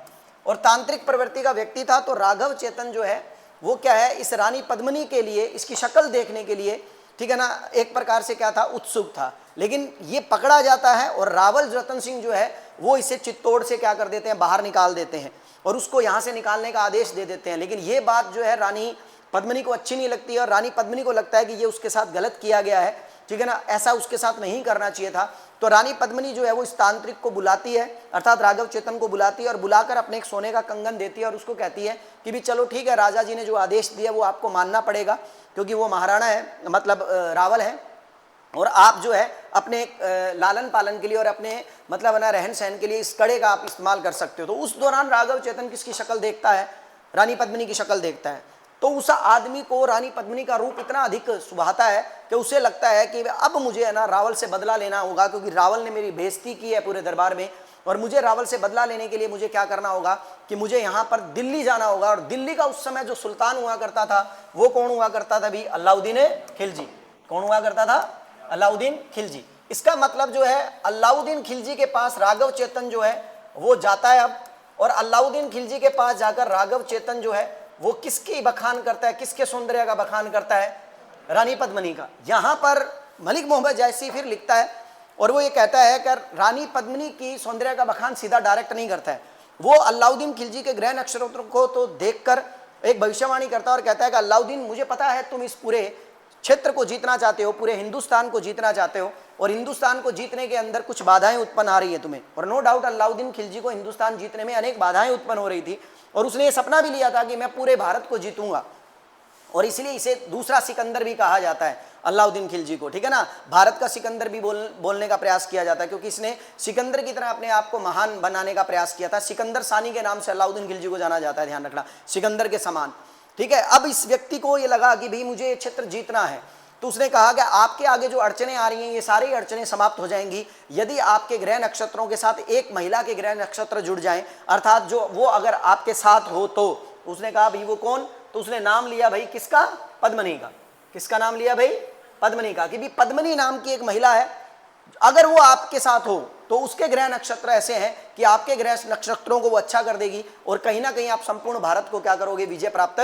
और तांत्रिक प्रवृत्ति का व्यक्ति था तो राघव चेतन जो है वो क्या है, इस रानी पद्मिनी के लिए, इसकी शक्ल देखने के लिए, ठीक है ना, एक प्रकार से क्या था, उत्सुक था। लेकिन ये पकड़ा जाता है और रावल रतन सिंह जो है वो इसे चित्तौड़ से क्या कर देते हैं, बाहर निकाल देते हैं और उसको यहाँ से निकालने का आदेश दे देते हैं। लेकिन ये बात जो है रानी पद्मिनी को अच्छी नहीं लगती है और रानी पद्मिनी को लगता है कि ये उसके साथ गलत किया गया है, ठीक है ना, ऐसा उसके साथ नहीं करना चाहिए था। तो रानी पद्मिनी जो है वो इस तांत्रिक को बुलाती है, अर्थात राघव चेतन को बुलाती है और बुलाकर अपने एक सोने का कंगन देती है और उसको कहती है कि भी चलो ठीक है, राजा जी ने जो आदेश दिया वो आपको मानना पड़ेगा क्योंकि वो महाराणा है, मतलब रावल है, और आप जो है अपने लालन पालन के लिए और अपने मतलब ना रहन सहन के लिए इस कड़े का आप इस्तेमाल कर सकते हो। तो उस दौरान राघव चेतन किसकी शक्ल देखता है, रानी पद्मिनी की शक्ल देखता है। तो उस आदमी को रानी पद्मिनी का रूप इतना अधिक सुभाता है कि उसे लगता है कि अब मुझे है ना रावल से बदला लेना होगा, क्योंकि रावल ने मेरी बेइज्जती की है पूरे दरबार में और मुझे रावल से बदला लेने के लिए मुझे क्या करना होगा कि मुझे यहाँ पर दिल्ली जाना होगा। और दिल्ली का उस समय जो सुल्तान हुआ करता था वो कौन हुआ करता था भी, अलाउद्दीन खिलजी। कौन हुआ करता था, अलाउद्दीन खिलजी। इसका मतलब जो है अलाउद्दीन खिलजी के पास राघव चेतन जो है वो जाता है अब, और अलाउद्दीन खिलजी के पास जाकर राघव चेतन जो है वो किसकी बखान करता है, किसके सौंदर्य का बखान करता है, रानी पद्मिनी का। यहाँ पर मलिक मोहम्मद जायसी फिर लिखता है और वो ये कहता है कि रानी पद्मिनी की सौंदर्य का बखान सीधा डायरेक्ट नहीं करता है, वो अलाउद्दीन खिलजी के ग्रह नक्षत्रों को तो देखकर एक भविष्यवाणी करता है और कहता है कि अलाउद्दीन, मुझे पता है तुम इस पूरे क्षेत्र को जीतना चाहते हो, पूरे हिंदुस्तान को जीतना चाहते हो और हिंदुस्तान को जीतने के अंदर कुछ बाधाएं उत्पन्न आ रही है तुम्हें। और नो डाउट अलाउद्दीन खिलजी को हिंदुस्तान जीतने में अनेक बाधाएं उत्पन्न हो रही थी और उसने ये सपना भी लिया था कि मैं पूरे भारत को जीतूंगा, और इसलिए इसे दूसरा सिकंदर भी कहा जाता है अलाउद्दीन खिलजी को, ठीक है ना। भारत का सिकंदर भी बोलने का प्रयास किया जाता है क्योंकि इसने सिकंदर की तरह अपने आप को महान बनाने का प्रयास किया था। सिकंदर सानी के नाम से अलाउद्दीन खिलजी को जाना जाता है, ध्यान रखना, सिकंदर के समान, ठीक है। अब इस व्यक्ति को ये लगा कि भाई मुझे ये क्षेत्र जीतना है, तो उसने कहा कि आपके आगे जो अड़चने आ रही हैं ये सारी अड़चनें समाप्त हो जाएंगी यदि आपके ग्रह नक्षत्रों के साथ एक महिला के ग्रह नक्षत्र जुड़ जाएं, अर्थात जो वो अगर आपके साथ हो तो। उसने कहा भाई वो कौन, तो उसने नाम लिया भाई किसका, पद्मिनी का। किसका नाम लिया भाई, पद्मिनी का, कि भाई पद्मिनी नाम की एक महिला है, अगर वो आपके साथ हो तो उसके ग्रह नक्षत्र ऐसे हैं कि आपके ग्रह नक्षत्रों को वो अच्छा कर देगी और कहीं ना कहीं आप संपूर्ण भारत को क्या करोगे, विजय प्राप्त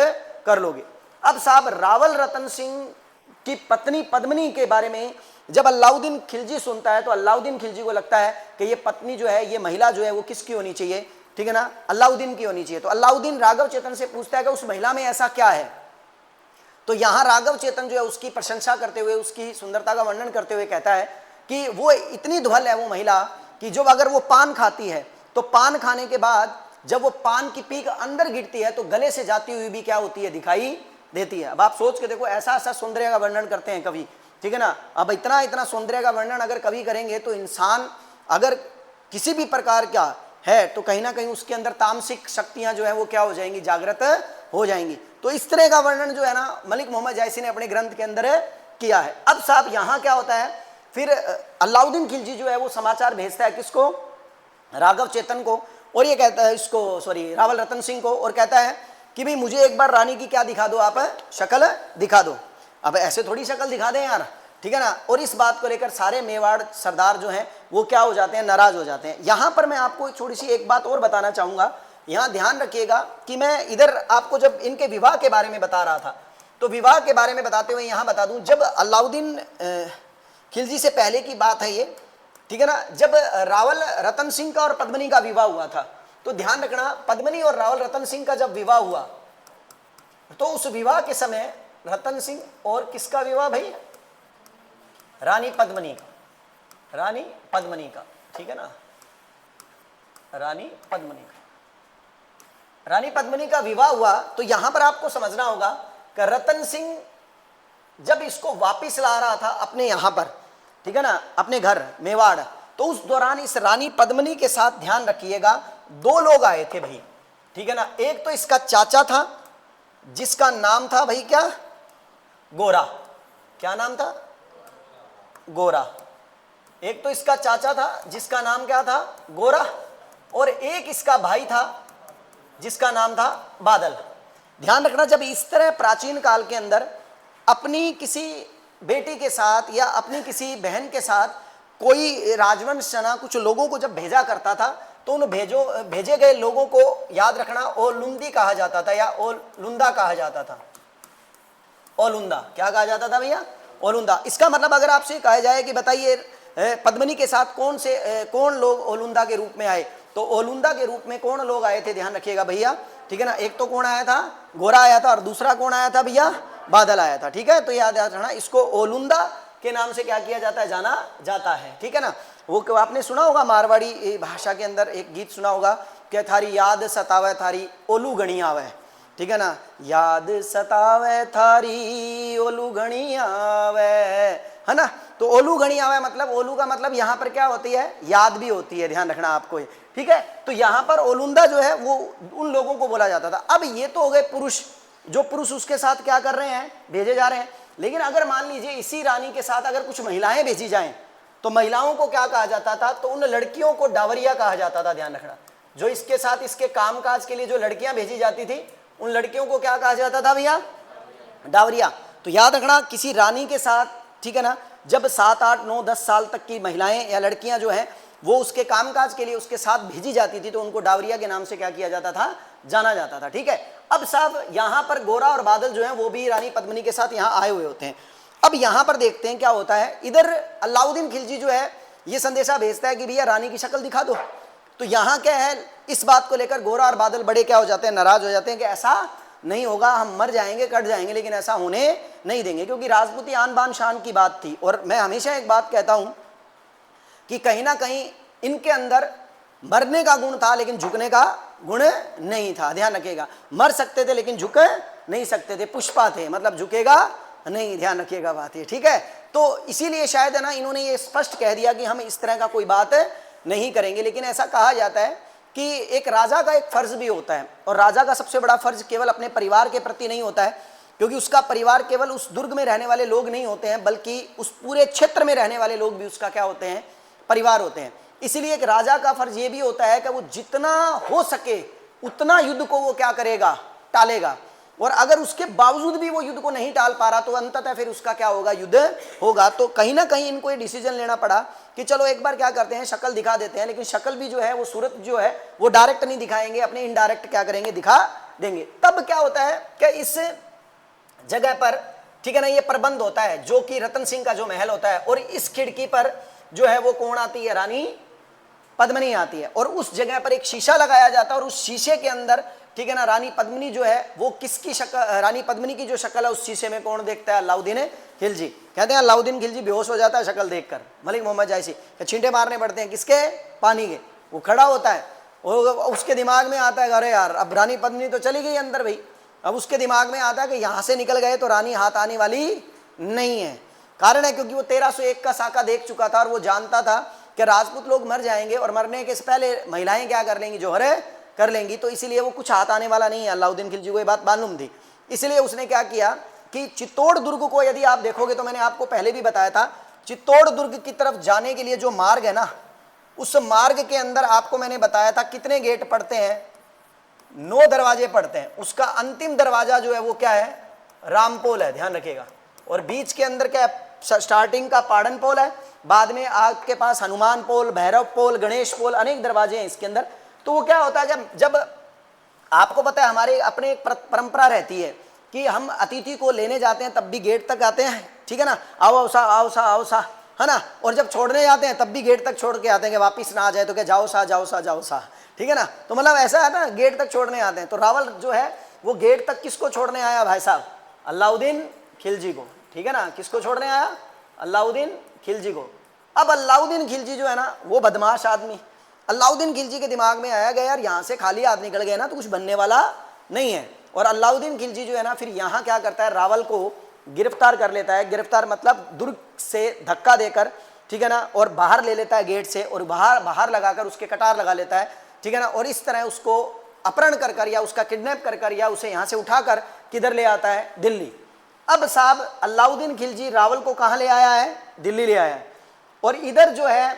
कर लोगे। अब साहब रावल रतन सिंह की पत्नी पद्मिनी के बारे में जब अलाउद्दीन खिलजी सुनता है तो अलाउद्दीन खिलजी को लगता है कि ये पत्नी जो है, ये महिला जो है वो किसकी होनी चाहिए, ठीक है ना, अलाउद्दीन की होनी चाहिए। तो अलाउद्दीन राघव चेतन से पूछता है कि उस महिला में ऐसा क्या है। तो यहां राघव चेतन जो है उसकी प्रशंसा करते हुए, उसकी सुंदरता का वर्णन करते हुए कहता है कि वो इतनी धवल है वो महिला कि जब अगर वो पान खाती है तो पान खाने के बाद जब वो पान की पीक अंदर गिरती है तो गले से जाती हुई भी क्या होती है, दिखाई देती है। अब आप सोच के देखो, ऐसा ऐसा सौंदर्य का वर्णन करते हैं कवि, ठीक है ना। अब इतना इतना सौंदर्य का वर्णन अगर कवि करेंगे तो इंसान अगर किसी भी प्रकार का है तो कहीं ना कहीं उसके अंदर तामसिक शक्तियां जो है वो क्या हो जाएंगी, जागृत हो जाएंगी। तो इस तरह का वर्णन जो है ना मलिक मोहम्मद जायसी ने अपने ग्रंथ के अंदर किया है। अब साहब यहाँ क्या होता है, फिर अलाउद्दीन खिलजी जो है वो समाचार भेजता है किसको, राघव चेतन को, और ये कहता है इसको, सॉरी, रावल रतन सिंह को, और कहता है कि भाई मुझे एक बार रानी की क्या दिखा दो, आप शक्ल दिखा दो। अब ऐसे थोड़ी शक्ल दिखा दें यार, ठीक है ना। और इस बात को लेकर सारे मेवाड़ सरदार जो हैं वो क्या हो जाते हैं, नाराज हो जाते हैं। यहाँ पर मैं आपको थोड़ी सी एक बात और बताना चाहूँगा, यहाँ ध्यान रखिएगा कि मैं इधर आपको जब इनके विवाह के बारे में बता रहा था तो विवाह के बारे में बताते हुए यहाँ बता दूँ, जब अलाउद्दीन खिलजी से पहले की बात है ये, ठीक है ना। जब रावल रतन सिंह का और पद्मनी का विवाह हुआ था, तो ध्यान रखना, पद्मनी और रावल रतन सिंह का जब विवाह हुआ तो उस विवाह के समय रतन सिंह और किसका विवाह भाई, रानी पद्मनी का, रानी पद्मनी का, ठीक है ना, रानी पद्मनी का, रानी पद्मनी का विवाह हुआ। तो यहां पर आपको समझना होगा कि रतन सिंह जब इसको वापिस ला रहा था अपने यहां पर, ठीक है ना, अपने घर मेवाड़, तो उस दौरान इस रानी पद्मनी के साथ ध्यान रखिएगा 2 लोग आए थे भाई, ठीक है ना। एक तो इसका चाचा था जिसका नाम था भाई क्या, गोरा, क्या नाम था, गोरा। एक तो इसका चाचा था जिसका नाम क्या था, गोरा, और एक इसका भाई था जिसका नाम था बादल। ध्यान रखना, जब इस तरह प्राचीन काल के अंदर अपनी किसी बेटी के साथ या अपनी किसी बहन के साथ कोई राजवंश जना कुछ लोगों को जब भेजा करता था, तो उन भेजे गए लोगों को याद रखना ओलुंदी कहा जाता था या ओलुंदा कहा जाता था। ओलुंदा क्या कहा जाता था भैया, ओलुंदा। इसका मतलब अगर आपसे कहा जाए कि बताइए पद्मनी के साथ कौन लोग ओलुंदा के रूप में आए, तो ओलुंदा के रूप में कौन लोग आए थे, ध्यान रखिएगा भैया, ठीक है ना। एक तो कौन आया था, गोरा आया था, और दूसरा कौन आया था भैया, बादल आया था, ठीक है। तो याद रखना, इसको ओलुंदा के नाम से क्या किया जाता है, जाना जाता है, ठीक है ना। वो आपने सुना होगा मारवाड़ी भाषा के अंदर एक गीत सुना होगा कि थारी याद सतावे थारी ओलू गणी आवे, ठीक है ना, याद सतावे थारी ओलू गणी आवे, है ना। तो ओलू गणी आवे मतलब, ओलू का मतलब यहाँ पर क्या होती है, याद भी होती है, ध्यान रखना आपको, ठीक है। तो यहाँ पर ओलुंदा जो है वो उन लोगों को बोला जाता था। अब ये तो हो गए पुरुष, जो पुरुष उसके साथ क्या कर रहे हैं, भेजे जा रहे हैं। लेकिन अगर मान लीजिए इसी रानी के साथ अगर कुछ महिलाएं भेजी जाएं, तो महिलाओं को क्या कहा जाता था, तो उन लड़कियों को डावरिया कहा जाता था, ध्यान रखना। जो इसके साथ इसके कामकाज के लिए जो लड़कियां भेजी जाती थी, उन लड़कियों को क्या कहा जाता था भैया, डावरिया। तो याद रखना, किसी रानी के साथ, ठीक है ना, जब 7, 8, 9, 10 साल तक की महिलाएं या लड़कियां जो हैं वो उसके कामकाज के लिए उसके साथ भेजी जाती थी, तो उनको डावरिया के नाम से क्या किया जाता था, जाना जाता था, ठीक है। अब साहब यहाँ पर गोरा और बादल जो हैं वो भी रानी पद्मिनी के साथ यहाँ आए हुए होते हैं। अब यहाँ पर देखते हैं क्या होता है। इधर अलाउद्दीन खिलजी जो है ये संदेशा भेजता है कि भैया रानी की शक्ल दिखा दो। तो यहाँ क्या है, इस बात को लेकर गोरा और बादल बड़े क्या हो जाते हैं, नाराज हो जाते हैं कि ऐसा नहीं होगा, हम मर जाएंगे, कट जाएंगे, लेकिन ऐसा होने नहीं देंगे, क्योंकि राजपूती आन बान शान की बात थी। और मैं हमेशा एक बात कहता हूँ कि कहीं ना कहीं इनके अंदर मरने का गुण था लेकिन झुकने का गुण नहीं था, ध्यान रखिएगा। मर सकते थे लेकिन झुक नहीं सकते थे, पुष्पा थे, मतलब झुकेगा नहीं, ध्यान रखिएगा बात ये, ठीक है। तो इसीलिए शायद है ना, इन्होंने ये स्पष्ट कह दिया कि हम इस तरह का कोई बात नहीं करेंगे। लेकिन ऐसा कहा जाता है कि एक राजा का एक फर्ज भी होता है, और राजा का सबसे बड़ा फर्ज केवल अपने परिवार के प्रति नहीं होता है, क्योंकि उसका परिवार केवल उस दुर्ग में रहने वाले लोग नहीं होते हैं, बल्कि उस पूरे क्षेत्र में रहने वाले लोग भी उसका क्या होते हैं, परिवार होते हैं। इसीलिए एक राजा का फर्ज ये भी होता है कि वो जितना हो सके उतना युद्ध को वो क्या करेगा, टालेगा। और अगर उसके बावजूद भी वो युद्ध को नहीं टाल पा रहा, तो अंततः फिर उसका क्या होगा, युद्ध होगा। तो कहीं ना कहीं इनको ये डिसीजन लेना पड़ा कि चलो एक बार क्या करते हैं, शक्ल दिखा देते हैं, लेकिन शक्ल भी जो है वो सूरत जो है वो डायरेक्ट नहीं दिखाएंगे, अपने इनडायरेक्ट क्या करेंगे, दिखा देंगे। तब क्या होता है कि इस जगह पर, ठीक है ना, ये प्रबंध होता है जो कि रतन सिंह का जो महल होता है, और इस खिड़की पर जो है वो कौन आती है, रानी पद्मिनी आती है। और उस जगह पर एक शीशा लगाया जाता है, और उस शीशे के अंदर, ठीक है ना, रानी पद्मिनी जो है वो किसकी शक्ल, रानी पद्मिनी की जो शक्ल है उस शीशे में कौन देखता है, अलाउद्दीन खिलजी। कहते हैं अलाउद्दीन खिलजी बेहोश हो जाता है शक्ल देखकर, मलिक मोहम्मद जायसी छींटे मारने पड़ते हैं, किसके, पानी के। वो खड़ा होता है, और उसके दिमाग में आता है, अरे यार अब रानी पद्मिनी तो चली गई अंदर भाई। अब उसके दिमाग में आता है कि यहाँ से निकल गए तो रानी हाथ आने वाली नहीं है। कारण है क्योंकि वो 1301 का साका देख चुका था, और वो जानता था कि राजपूत लोग मर जाएंगे और मरने के पहले महिलाएं क्या कर लेंगी, जोहरे कर लेंगी। तो इसीलिए वो कुछ हाथ आने वाला नहीं है, अलाउद्दीन खिलजी को ये बात मालूम थी। इसलिए उसने क्या किया कि चित्तौड़ दुर्ग को यदि आप देखोगे, तो मैंने आपको पहले भी बताया था, चित्तौड़ दुर्ग की तरफ जाने के लिए जो मार्ग है ना, उस मार्ग के अंदर आपको मैंने बताया था कितने गेट पड़ते हैं, 9 दरवाजे पड़ते हैं। उसका अंतिम दरवाजा जो है वो क्या है, रामपोल है, ध्यान रखिएगा। और बीच के अंदर क्या है, स्टार्टिंग का पाड़न पोल है, बाद में आपके पास हनुमान पोल, भैरव पोल, गणेश पोल, अनेक दरवाजे हैं इसके अंदर। तो वो क्या होता है, जब आपको पता है हमारे अपने एक परंपरा रहती है कि हम अतिथि को लेने जाते हैं तब भी गेट तक आते हैं, ठीक है ना, आओ सा आओ सा आओ सा, है ना। और जब छोड़ने जाते हैं तब भी गेट तक छोड़ के आते हैं कि वापिस ना आ जाए, तो क्या जाओ सा जाओ सा जाओ सा, ठीक है ना। तो मतलब ऐसा है ना, गेट तक छोड़ने आते हैं। तो रावल जो है वो गेट तक किसको छोड़ने आया भाई साहब? अलाउद्दीन खिलजी को, ठीक है ना। किसको छोड़ने आया? अलाउद्दीन खिलजी को। अब अलाउद्दीन खिलजी जो है ना वो बदमाश आदमी, अलाउद्दीन खिलजी के दिमाग में आया गया यार यहाँ से खाली हाथ निकल गए ना तो कुछ बनने वाला नहीं है। और अलाउद्दीन खिलजी जो है ना फिर यहाँ क्या करता है, रावल को गिरफ्तार कर लेता है। गिरफ्तार मतलब दुर्ग से धक्का देकर, ठीक है ना, और बाहर ले लेता है गेट से, और बाहर लगाकर उसके कटार लगा लेता है, ठीक है ना। और इस तरह उसको अपहरण कर कर या उसका किडनैप कर कर या उसे यहाँ से उठाकर किधर ले आता है? दिल्ली। अब साहब अलाउद्दीन खिलजी रावल को कहाँ ले आया है? दिल्ली ले आया है। और इधर जो है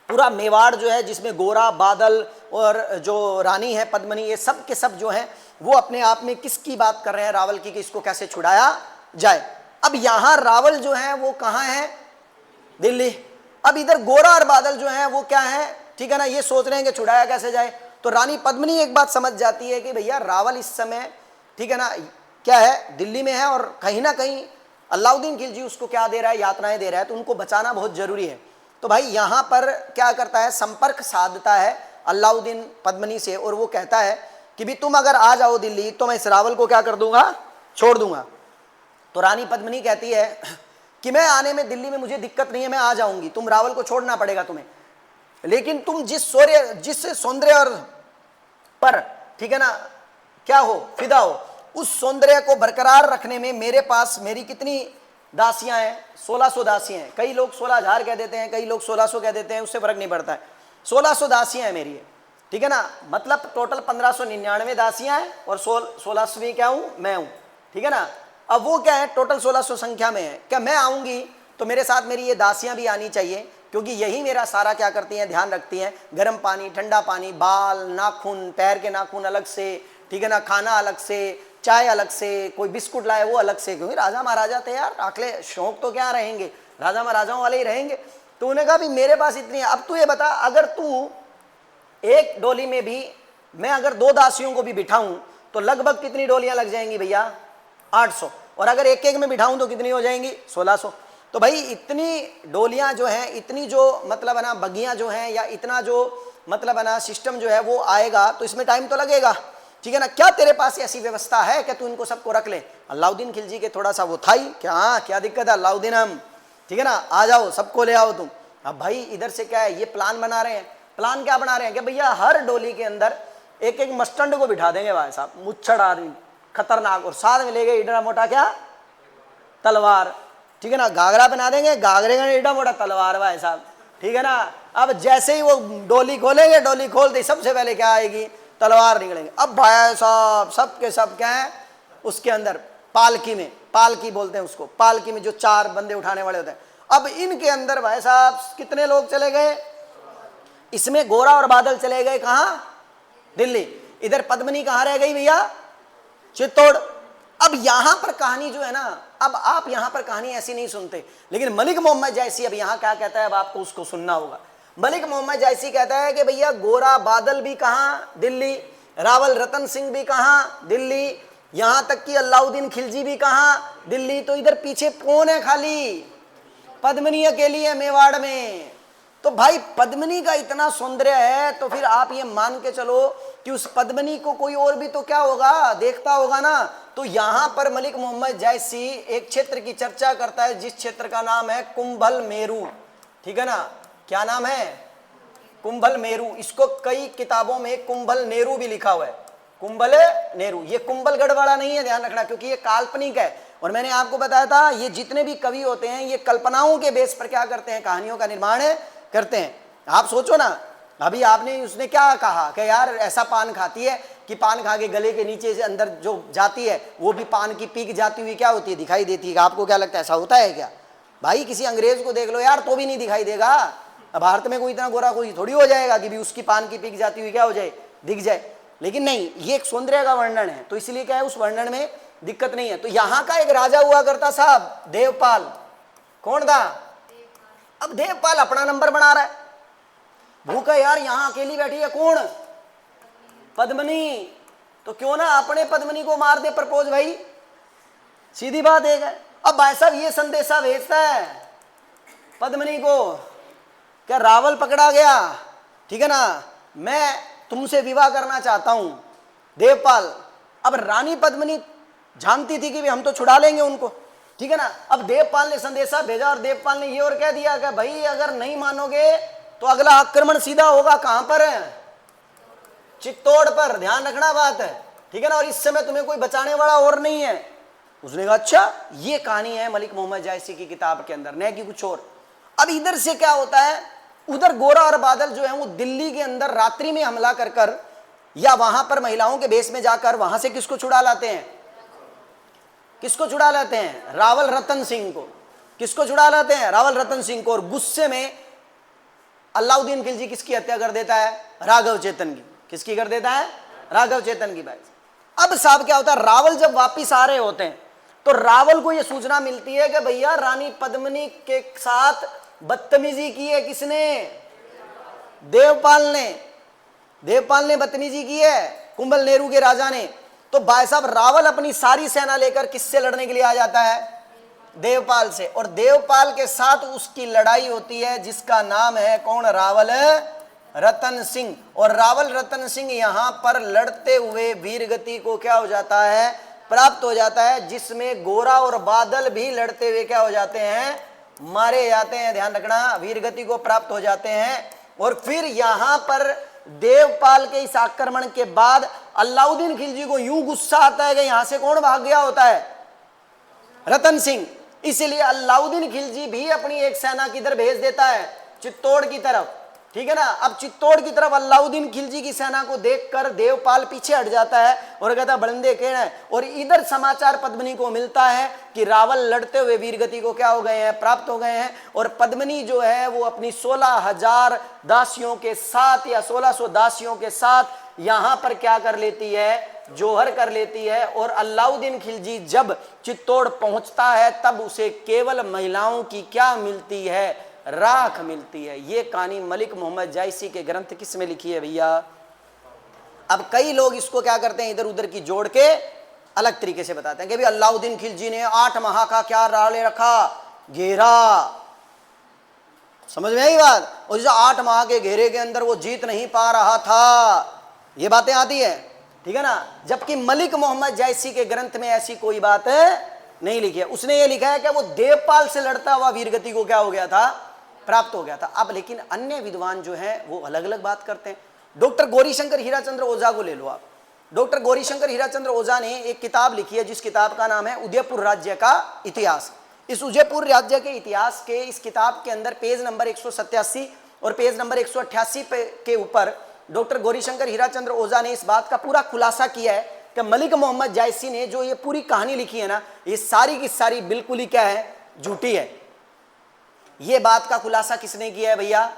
पूरा मेवाड़ जो है, जिसमें गोरा, बादल और जो रानी है पद्मनी, ये सब के सब जो हैं वो अपने आप में किसकी बात कर रहे हैं? रावल की, कि इसको कैसे छुड़ाया जाए। अब यहाँ रावल जो है वो कहाँ है? दिल्ली। अब इधर गोरा और बादल जो है वो क्या है, ठीक है ना, ये सोच रहे हैं कि छुड़ाया कैसे जाए। तो रानी पद्मिनी एक बात समझ जाती है कि भैया रावल इस समय, ठीक है ना, क्या है, दिल्ली में है, और कहीं ना कहीं अलाउद्दीन खिलजी उसको क्या दे रहा है? यातनाएं दे रहा है, तो उनको बचाना बहुत जरूरी है। तो भाई यहाँ पर क्या करता है? संपर्क साधता है अलाउद्दीन पद्मिनी से, और वो कहता है कि भी तुम अगर आ जाओ दिल्ली तो मैं इस रावल को क्या कर दूंगा? छोड़ दूंगा। तो रानी पद्मिनी कहती है कि मैं आने में, दिल्ली में मुझे दिक्कत नहीं है, मैं आ जाऊंगी, तुम रावल को छोड़ना पड़ेगा तुम्हें, लेकिन तुम जिस सौंदर्य और पर, ठीक है ना, क्या हो, फिदा हो, उस सौंदर्य को बरकरार रखने में मेरे पास मेरी कितनी दासियां हैं? 1600 दासियां हैं। कई लोग 16,000 कह देते हैं, कई लोग 1600 कह देते हैं, उससे फर्क नहीं पड़ता है। 1600 दासियां हैं मेरी, ठीक है ना, मतलब टोटल 1599 दासियां हैं, और 16वीं क्या हूं? मैं हूं, ठीक है ना। अब वो क्या है? टोटल 1600 संख्या में है। क्या मैं आऊंगी तो मेरे साथ मेरी ये दासियां भी आनी चाहिए, क्योंकि यही मेरा सारा क्या करती हैं? ध्यान रखती हैं। गर्म पानी, ठंडा पानी, बाल, नाखून, पैर के नाखून अलग से, ठीक है ना, खाना अलग से, चाय अलग से, कोई बिस्कुट लाए वो अलग से, क्योंकि राजा महाराजा थे यार, आखले शौक तो क्या रहेंगे, राजा महाराजाओं वाले ही रहेंगे। तो उन्हें कहा भी मेरे पास इतनी है। अब तू ये बता, अगर तू एक डोली में भी, मैं अगर 2 दासियों को भी बिठाऊं तो लगभग कितनी डोलियां लग जाएंगी भैया? 800। और अगर एक एक में बिठाऊं तो कितनी हो जाएंगी? 1600। तो भाई इतनी डोलियां जो हैं, इतनी जो मतलब है ना बगियां जो हैं, या इतना जो मतलब है ना सिस्टम जो है वो आएगा, तो इसमें टाइम तो लगेगा, ठीक है ना। क्या तेरे पास ऐसी व्यवस्था है कि तू इनको सबको रख ले? अलाउद्दीन खिलजी के थोड़ा सा वो था ही, क्या दिक्कत है अलाउद्दीन, हम, ठीक है ना, आ जाओ, सबको ले आओ तुम। अब भाई इधर से क्या है, ये प्लान बना रहे हैं। प्लान क्या बना रहे हैं कि भैया हर डोली के अंदर एक एक मस्टंड को बिठा देंगे भाई साहब, मुच्छड़ आदमी, खतरनाक, और साथ में ले गए इतना मोटा क्या? तलवार, ठीक है ना। घाघरा पहना देंगे, घाघरे का इतना मोटा तलवार भाई साहब, ठीक है ना। अब जैसे ही वो डोली खोलेंगे, डोली खोलते सबसे पहले क्या आएगी? तलवार निकलेंगे। अब भाई साहब सब के सब क्या है उसके अंदर? पालकी में, पालकी बोलते हैं उसको, पालकी में जो 4 बंदे उठाने वाले होते हैं। अब इनके अंदर भाई साहब कितने लोग चले गए? इसमें गोरा और बादल चले गए कहाँ? दिल्ली। इधर पद्मिनी कहाँ रह गई भैया? चित्तौड़। अब यहां पर कहानी जो है ना, अब आप यहां पर कहानी ऐसी नहीं सुनते, लेकिन मलिक मोहम्मद जायसी अब यहां क्या कहता है, अब आपको उसको सुनना होगा। मलिक मोहम्मद जायसी कहता है कि भैया गोरा बादल भी कहां? दिल्ली। रावल रतन सिंह भी कहां? दिल्ली। यहां तक कि अलाउद्दीन खिलजी भी कहां? दिल्ली। तो इधर पीछे कौन है? खाली पद्मिनी अकेली है मेवाड़ में। तो भाई पद्मिनी का इतना सौंदर्य है, तो फिर आप ये मान के चलो कि उस पद्मिनी को कोई और भी तो क्या होगा? देखता होगा ना। तो यहां पर मलिक मोहम्मद जायसी एक क्षेत्र की चर्चा करता है, जिस क्षेत्र का नाम है कुंभल मेरू, ठीक है ना। क्या नाम है? कुंभल मेरू। इसको कई किताबों में कुंभल नेहरू भी लिखा हुआ है, कुंभल नेहरू। ये कुंभलगढ़ वाला नहीं है, ध्यान रखना, क्योंकि ये काल्पनिक है। और मैंने आपको बताया था ये जितने भी कवि होते हैं ये कल्पनाओं के बेस पर क्या करते हैं? कहानियों का निर्माण करते हैं। आप सोचो ना, अभी आपने उसने क्या कहा कि यार ऐसा पान खाती है कि पान खा के गले के नीचे से अंदर जो जाती है वो भी पान की पीक जाती हुई क्या होती है? दिखाई देती है। आपको क्या लगता है ऐसा होता है क्या? भाई किसी अंग्रेज को देख लो यार, तो भी नहीं दिखाई देगा। अब भारत में कोई इतना गोरा कोई थोड़ी हो जाएगा कि भी उसकी पान की पीक जाती हुई क्या हो जाए? दिख जाए। लेकिन नहीं, ये एक सौंदर्य का वर्णन है, तो इसलिए क्या है उस वर्णन में दिक्कत नहीं है। तो यहाँ का एक राजा हुआ करता साहब देवपाल। कौन था? अब देवपाल अपना नंबर बना रहा है, भूखा यार, यहाँ अकेली बैठी है कौन? पद्मिनी। तो क्यों ना अपने पद्मिनी को मार दे प्रपोज भाई, सीधी बात है। अब भाई साहब ये संदेशा भेजता है पद्मिनी को, क्या रावल पकड़ा गया, ठीक है ना, मैं तुमसे विवाह करना चाहता हूं देवपाल। अब रानी पद्मिनी जानती थी कि हम तो छुड़ा लेंगे उनको, ठीक है ना। अब देवपाल ने संदेशा भेजा और देवपाल ने ये और कह दिया कि भाई अगर नहीं मानोगे तो अगला आक्रमण सीधा होगा कहां पर, चित्तौड़ पर, ध्यान रखना बात है, ठीक है ना। और इस समय तुम्हें कोई बचाने वाला और नहीं है। उसने कहा अच्छा, ये कहानी है मलिक मोहम्मद जायसी की किताब के अंदर, न कि कुछ और। अब इधर से क्या होता है, उधर गोरा और बादल जो है वो दिल्ली के अंदर रात्रि में हमला कर कर या वहां पर महिलाओं के भेष में जाकर वहां से किसको छुड़ा लाते हैं, किसको छुड़ा लाते हैं, रावल रतन सिंह को। किसको छुड़ा लाते हैं, रावल रतन सिंह को। और गुस्से में अलाउद्दीन खिलजी किसकी हत्या कर देता है, राघव चेतन की। किसकी कर देता है, राघव चेतन की। भाई अब साहब क्या होता है, रावल जब वापिस आ रहे होते हैं तो रावल को यह सूचना मिलती है कि भैया रानी पद्मिनी के साथ बदतमीजी की है, किसने, देवपाल ने। देवपाल ने बदतमीजी की है, कुंभल नेहरू के राजा ने। तो भाई साहब रावल अपनी सारी सेना लेकर किससे लड़ने के लिए आ जाता है, देवपाल से। और देवपाल के साथ उसकी लड़ाई होती है जिसका नाम है कौन, रावल रतन सिंह। और रावल रतन सिंह यहां पर लड़ते हुए वीरगति को क्या हो जाता है, प्राप्त हो जाता है, जिसमें गोरा और बादल भी लड़ते हुए क्या हो जाते हैं, मारे जाते हैं। ध्यान रखना, वीरगति को प्राप्त हो जाते हैं। और फिर यहां पर देवपाल के इस आक्रमण के बाद अलाउद्दीन खिलजी को यूं गुस्सा आता है कि यहां से कौन भाग गया होता है, रतन सिंह। इसलिए अलाउद्दीन खिलजी भी अपनी एक सेना किधर भेज देता है, चित्तौड़ की तरफ, ठीक है ना। अब चित्तौड़ की तरफ अलाउद्दीन खिलजी की सेना को देखकर देवपाल पीछे हट जाता है और कहता बड़ंदे केण है। और इधर समाचार पद्मिनी को मिलता है कि रावल लड़ते हुए वीरगति को क्या हो गए हैं, प्राप्त हो गए हैं। और पद्मिनी जो है वो अपनी 16,000 दासियों के साथ या 1600 दासियों के साथ यहां पर क्या कर लेती है, जोहर कर लेती है। और अलाउद्दीन खिलजी जब चित्तौड़ पहुंचता है तब उसे केवल महिलाओं की क्या मिलती है, राख मिलती है। ये कहानी मलिक मोहम्मद जायसी के ग्रंथ किस में लिखी है भैया। अब कई लोग इसको क्या करते हैं, इधर उधर की जोड़ के अलग तरीके से बताते हैं कि भाई अलाउद्दीन खिलजी ने 8 माह का क्या ले रखा, घेरा। समझ में आई बात। और इस 8 माह के घेरे के अंदर वो जीत नहीं पा रहा था, ये बातें आती है, ठीक है ना। जबकि मलिक मोहम्मद जायसी के ग्रंथ में ऐसी कोई बात नहीं लिखी है। उसने ये लिखा है कि वो देवपाल से लड़ता हुआ वीरगति को क्या हो गया था, प्राप्त हो गया था। अब लेकिन अन्य विद्वान जो हैं वो अलग अलग बात करते हैं। डॉक्टर गौरीशंकर हीराचंद्र ओझा को ले लो आप। डॉक्टर गौरीशंकर हीराचंद्र ओझा ने एक किताब लिखी है जिस किताब का नाम है उदयपुर राज्य का इतिहास। इस उदयपुर राज्य के इतिहास के इस किताब के अंदर पेज नंबर 187 और पेज नंबर 188 के ऊपर डॉक्टर गौरीशंकर हीराचंद्र ओझा ने इस बात का पूरा खुलासा किया है कि मलिक मोहम्मद जायसी ने जो ये पूरी कहानी लिखी है ना, ये सारी की सारी बिल्कुल ही क्या है, झूठी है। ये बात का खुलासा किसने किया है भैया,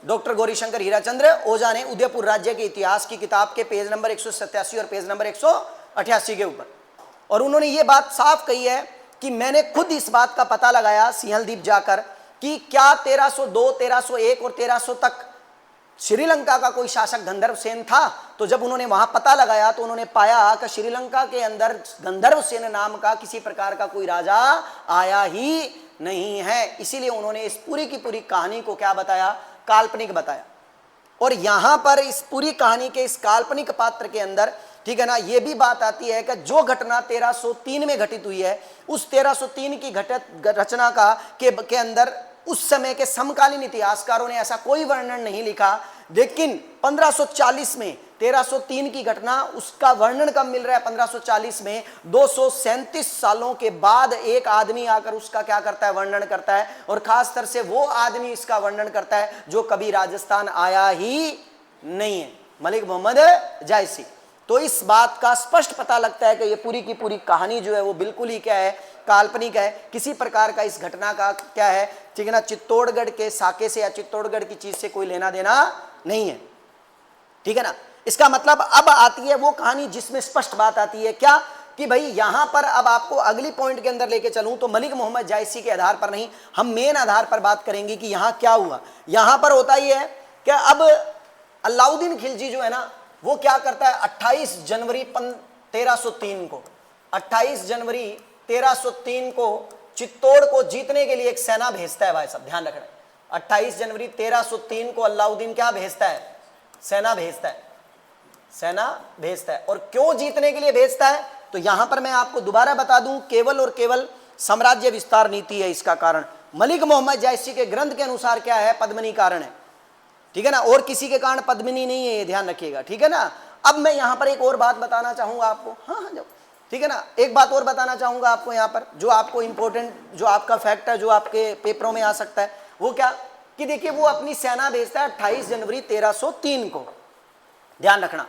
डॉक्टर गौरीशंकर हीराचंद्र ओझा ने उदयपुर राज्य के इतिहास की किताब के पेज नंबर 187 और पेज नंबर 188 के ऊपर। और उन्होंने ये बात साफ कही है कि मैंने खुद इस बात का पता लगाया सिंहलदीप जाकर कि क्या 1302, 1301 और 1300 तक श्रीलंका का कोई शासक गंधर्व सेन था। तो जब उन्होंने वहां पता लगाया तो उन्होंने पाया कि श्रीलंका के अंदर गंधर्व सेन नाम का किसी प्रकार का कोई राजा आया ही नहीं है। इसीलिए उन्होंने इस पूरी की पूरी कहानी को क्या बताया, काल्पनिक बताया। और यहां पर इस पूरी कहानी के इस काल्पनिक पात्र के अंदर, ठीक है ना, यह भी बात आती है कि जो घटना 1303 में घटित हुई है उस 1303 की रचना के अंदर उस समय के समकालीन इतिहासकारों ने ऐसा कोई वर्णन नहीं लिखा। लेकिन 1540 में 1303 की घटना, उसका वर्णन कब मिल रहा है, 1540 में 237 सालों के बाद एक आदमी आकर उसका क्या करता है, वर्णन करता है। और खास तर से वो आदमी इसका वर्णन करता है जो कभी राजस्थान आया ही नहीं है, मलिक मोहम्मद जायसी। तो इस बात का स्पष्ट पता लगता है कि ये पूरी की पूरी कहानी जो है वो बिल्कुल ही क्या है, काल्पनिक है। किसी प्रकार का इस घटना का क्या है, ठीक है ना, चित्तौड़गढ़ के साके से या चित्तौड़गढ़ की चीज से कोई लेना देना नहीं है, ठीक है ना। इसका मतलब अब आती है वो कहानी जिसमें स्पष्ट बात आती है क्या, कि भाई यहां पर अब आपको अगली पॉइंट के अंदर लेके चलूं तो मलिक मोहम्मद जायसी के आधार पर नहीं, हम मेन आधार पर बात करेंगे कि यहां क्या हुआ। यहां पर होता ही है कि अब अलाउद्दीन खिलजी जो है ना वो क्या करता है, 28 जनवरी 1303 को 28 जनवरी 1303 को चित्तौड़ को जीतने के लिए एक सेना भेजता है भाई साहब, ध्यान रखना। 28 जनवरी 1303 को अलाउद्दीन क्या भेजता है? सेना भेजता है, सेना भेजता है। और क्यों जीतने के लिए भेजता है? तो यहां पर मैं आपको दोबारा बता दूं, केवल और केवल साम्राज्य विस्तार नीति है इसका कारण। मलिक मोहम्मद जायसी के ग्रंथ के अनुसार क्या है? पद्मिनी कारण है, ठीक है ना, और किसी के कारण पद्मिनी नहीं है, ये ध्यान रखिएगा, ठीक है ना। अब मैं यहां पर एक और बात बताना चाहूंगा आपको, हाँ जाओ, ठीक है ना, एक बात और बताना चाहूंगा आपको यहां पर, जो आपको इंपॉर्टेंट, जो आपका फैक्ट है, जो आपके पेपरों में आ सकता है, वो क्या कि देखिए वो अपनी सेना भेजता है 28 जनवरी 1303 को, ध्यान रखना।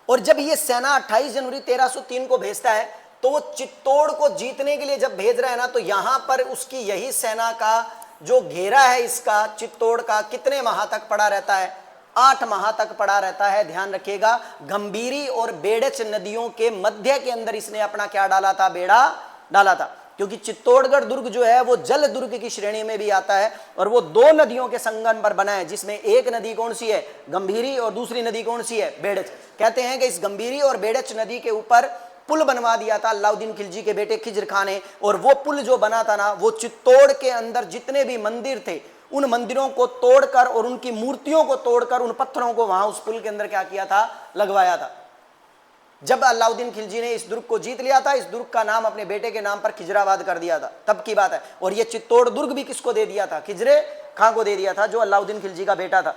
और जब ये सेना 28 जनवरी 1303 को भेजता है तो वो चित्तौड़ को जीतने के लिए जब भेज रहा है ना, तो यहां पर उसकी यही सेना का जो घेरा है इसका चित्तौड़ का कितने माह तक पड़ा रहता है? 8 माह तक पड़ा रहता है। ध्यान रखिएगा, गंभीरी और बेड़च नदियों के मध्य के अंदर इसने अपना क्या डाला था? बेड़ा डाला था। क्योंकि चित्तौड़गढ़ दुर्ग जो है वो जल दुर्ग की श्रेणी में भी आता है और वो 2 नदियों के संगम पर बना है, जिसमें एक नदी कौन सी है? गंभीरी, और दूसरी नदी कौन सी है? बेड़च। कहते हैं कि इस गंभीरी और बेड़च नदी के ऊपर पुल बनवा दिया था अलाउद्दीन खिलजी के बेटे खिज्र खान ने, और वो पुल जो बना था ना, वो चित्तौड़ के अंदर जितने भी मंदिर थे उन मंदिरों को तोड़कर और उनकी मूर्तियों को तोड़कर उन पत्थरों को वहां उस पुल के अंदर क्या किया था? लगवाया था। जब अलाउद्दीन खिलजी ने इस दुर्ग को जीत लिया था, इस दुर्ग का नाम अपने बेटे के नाम पर खिजराबाद कर दिया था, तब की बात है। और ये चित्तौड़ दुर्ग भी किसको दे दिया था? खिजरे खां को दे दिया था, जो अलाउद्दीन खिलजी का बेटा था।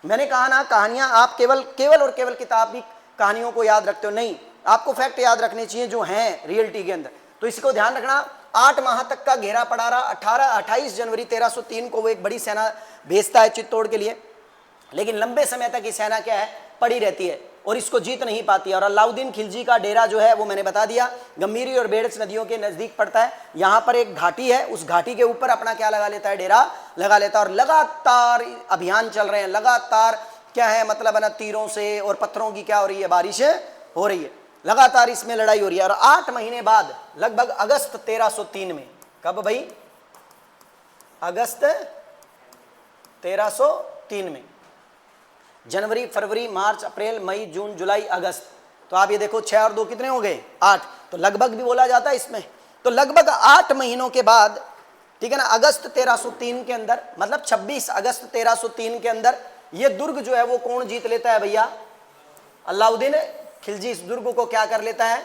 मैंने कहा ना, कहानियां आप केवल और केवल किताब की कहानियों को याद रखते हो, नहीं, आपको फैक्ट याद रखने चाहिए जो हैं रियलिटी के अंदर। तो इसको ध्यान रखना, 8 माह तक का घेरा पड़ा रहा। 28 जनवरी 1303 को वो एक बड़ी सेना भेजता है चित्तौड़ के लिए, लेकिन लंबे समय तक ये सेना क्या है? पड़ी रहती है और इसको जीत नहीं पाती है। और अलाउद्दीन खिलजी का डेरा जो है वो मैंने बता दिया, गंभीरी और बेड़च नदियों के नजदीक पड़ता है। यहाँ पर एक घाटी है, उस घाटी के ऊपर अपना क्या लगा लेता है? डेरा लगा लेता है। और लगातार अभियान चल रहे हैं, लगातार क्या है मतलब ना, तीरों से और पत्थरों की क्या हो रही है? बारिश हो रही है, लगातार इसमें लड़ाई हो रही है। और 8 महीने बाद लगभग अगस्त 1303 में, कब भाई? अगस्त 1303 में, जनवरी, फरवरी, मार्च, अप्रैल, मई, जून, जुलाई, अगस्त, तो आप ये देखो 6 और 2 कितने हो गए? 8। तो लगभग भी बोला जाता है इसमें। तो लगभग 8 महीनों के बाद, ठीक है ना, अगस्त 1303 के अंदर, मतलब 26 अगस्त 1303 के अंदर ये दुर्ग जो है वो कौन जीत लेता है भैया? अलाउद्दीन खिलजी इस दुर्ग को क्या कर लेता है?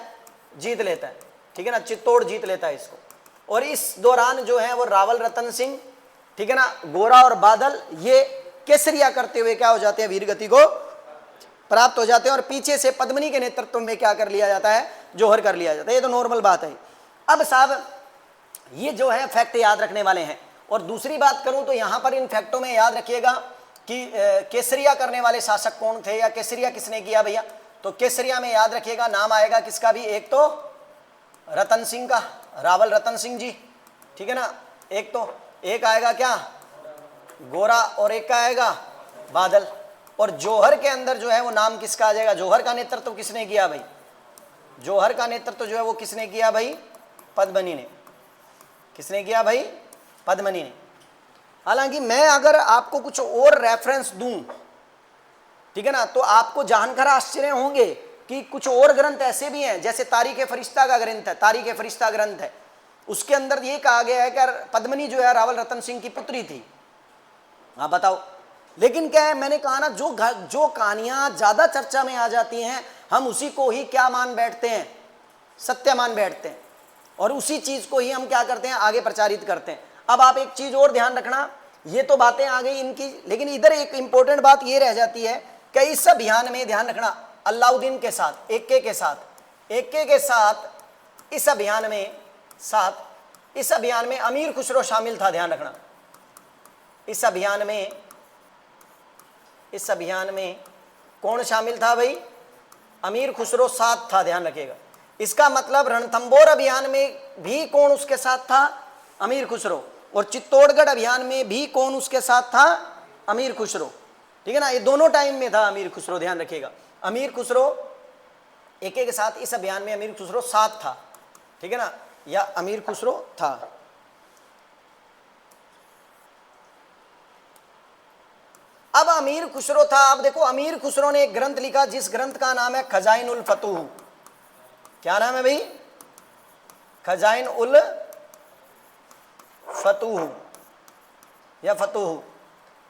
जीत लेता है, ठीक है ना, चित्तौड़ जीत लेता है इसको। और इस दौरान जो है वो रावल रतन सिंह, ठीक है ना, गोरा और बादल, ये केसरिया करते हुए क्या हो जाते हैं? वीर गति को प्राप्त हो जाते हैं। और पीछे से पद्मिनी के नेतृत्व में क्या कर लिया जाता है? जोहर कर लिया जाता है। ये तो नॉर्मल बात है। अब साहब ये जो है फैक्ट याद रखने वाले हैं। और दूसरी बात करूं तो यहां पर इन फैक्टों में याद रखिएगा कि केसरिया करने वाले शासक कौन थे, या केसरिया किसने किया भैया? तो केसरिया में याद रखिएगा नाम आएगा किसका भी? एक तो रतन सिंह का, रावल रतन सिंह जी, ठीक है ना, एक आएगा क्या? गोरा, और एक का आएगा बादल। और जौहर के अंदर जो है वो नाम किसका आ जाएगा? जौहर का नेतृत्व किसने किया भाई? जौहर का नेतृत्व जो है वो किसने किया भाई? पद्मिनी ने। किसने किया भाई? पद्मिनी ने। हालांकि मैं अगर आपको कुछ और रेफरेंस दूं, ठीक है ना, तो आपको जानकर आश्चर्य होंगे कि कुछ और ग्रंथ ऐसे भी हैं, जैसे तारीख फरिश्ता का ग्रंथ है, तारीख फरिश्ता ग्रंथ है, उसके अंदर ये कहा गया है कि पद्मिनी जो है रावल रतन सिंह की पुत्री थी। हाँ बताओ, लेकिन क्या है, मैंने कहा ना, जो कहानियां ज्यादा चर्चा में आ जाती हैं हम उसी को ही क्या मान बैठते हैं? सत्य मान बैठते हैं, और उसी चीज को ही हम क्या करते हैं? आगे प्रचारित करते हैं। अब आप एक चीज और ध्यान रखना, ये तो बातें आ गई इनकी, लेकिन इधर एक इंपॉर्टेंट बात ये रह जाती है कि इस अभियान में ध्यान रखना, अलाउद्दीन के साथ एके के साथ इस अभियान में अमीर खुसरो शामिल था। ध्यान रखना, इस अभियान में कौन शामिल था भाई? अमीर खुसरो साथ था। ध्यान रखिएगा, इसका मतलब रणथंबोर अभियान में भी कौन उसके साथ था? अमीर खुसरो। और चित्तौड़गढ़ अभियान में भी कौन उसके साथ था? अमीर खुसरो, ठीक है ना, ये दोनों टाइम में था अमीर खुसरो। ध्यान रखिएगा, अमीर खुसरो एके के साथ इस अभियान में अमीर खुसरो साथ था, ठीक है ना, या अमीर खुसरो था। अब अमीर खुसरो था। अब देखो, अमीर खुसरो ने एक ग्रंथ लिखा जिस ग्रंथ का नाम है खजाइन उल फतूह। क्या नाम है भाई? खजाइन उल फतूह या फतूह,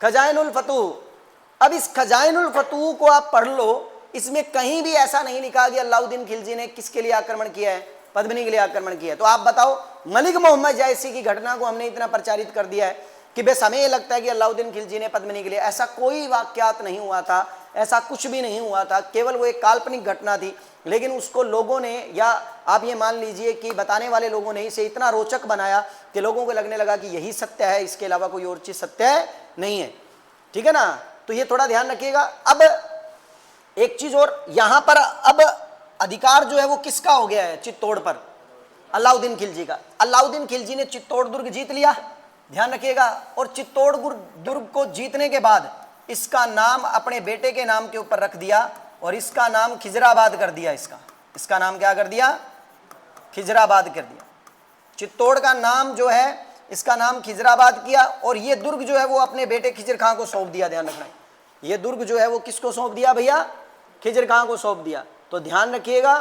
खजाइनुल फतूह। अब इस खजाइनुल फतूह को आप पढ़ लो, इसमें कहीं भी ऐसा नहीं लिखा कि अलाउद्दीन खिलजी ने किसके लिए आक्रमण किया है, पद्मिनी के लिए आक्रमण किया है। तो आप बताओ, मलिक मोहम्मद जायसी की घटना को हमने इतना प्रचारित कर दिया है कि बस हमें ये लगता है कि अलाउद्दीन खिलजी ने पद्मिनी के लिए, ऐसा कोई वाक्यात नहीं हुआ था, ऐसा कुछ भी नहीं हुआ था, केवल वो एक काल्पनिक घटना थी। लेकिन उसको लोगों ने, या आप ये मान लीजिए कि बताने वाले लोगों ने इसे इतना रोचक बनाया कि लोगों को लगने लगा कि यही सत्य है, इसके अलावा कोई और चीज सत्य नहीं है। ठीक है ना, तो ये थोड़ा ध्यान रखिएगा। अब एक चीज और, यहां पर अब अधिकार जो है वो किसका हो गया है चित्तौड़ पर, अलाउद्दीन खिलजी का। अलाउद्दीन खिलजी ने चित्तौड़ दुर्ग जीत लिया, ध्यान रखिएगा। और चित्तौड़ दुर्ग को जीतने के बाद इसका नाम अपने बेटे के नाम के ऊपर रख दिया और इसका नाम खिजराबाद कर दिया। इसका नाम क्या कर दिया, खिजराबाद कर दिया। चित्तौड़ का नाम जो है, इसका नाम खिजराबाद किया। और ये दुर्ग जो है वो अपने बेटे खिजर खां को सौंप दिया। ध्यान रखना, ये दुर्ग जो है वो किसको सौंप दिया भैया, खिजर खां को सौंप दिया। तो ध्यान रखिएगा,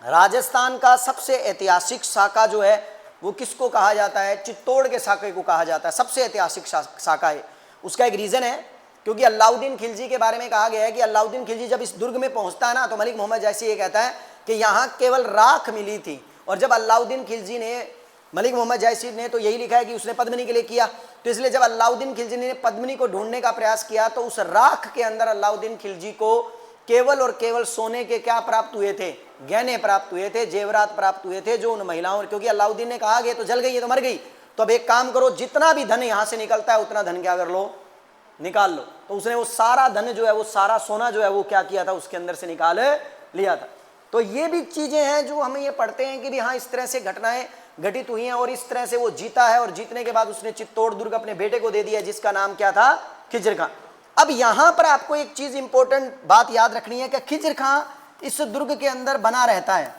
राजस्थान का सबसे ऐतिहासिक शाखा जो है वो किसको कहा जाता है, चित्तौड़ के शाखे को कहा जाता है, सबसे ऐतिहासिक शाखा है। उसका एक रीजन है, क्योंकि अलाउद्दीन खिलजी के बारे में कहा गया है कि अलाउद्दीन खिलजी जब इस दुर्ग में पहुंचता है ना, तो मलिक मोहम्मद जायसी ये कहता है कि यहाँ केवल राख मिली थी। और जब अलाउद्दीन खिलजी ने, मलिक मोहम्मद जायसी ने तो यही लिखा है कि उसने पद्मिनी के लिए किया, तो इसलिए जब अलाउद्दीन खिलजी ने पद्मिनी को ढूंढने का प्रयास किया तो उस राख के अंदर अलाउद्दीन खिलजी को केवल और केवल सोने के क्या प्राप्त हुए थे, गहने प्राप्त हुए थे, जेवरात प्राप्त हुए थे, जो उन महिलाओं, क्योंकि अलाउद्दीन ने कहा, ये तो जल गई, ये तो मर गई, तो अब एक काम करो, जितना भी धन यहाँ से निकलता है उतना धन क्या कर लो, निकाल लो। तो उसने वो सारा धन जो है, वो सारा सोना जो है वो क्या किया था, उसके अंदर से निकाल लिया था। तो ये भी चीजें हैं जो हमें ये पढ़ते हैं कि भी हाँ, इस तरह से घटनाएं घटित हुई हैं और इस तरह से वो जीता है। और जीतने के बाद उसने चित्तौड़ दुर्ग अपने बेटे को दे दिया, जिसका नाम क्या था, खिजर खां। अब यहां पर आपको एक चीज इंपॉर्टेंट बात याद रखनी है कि खिजर खां इस दुर्ग के अंदर बना रहता है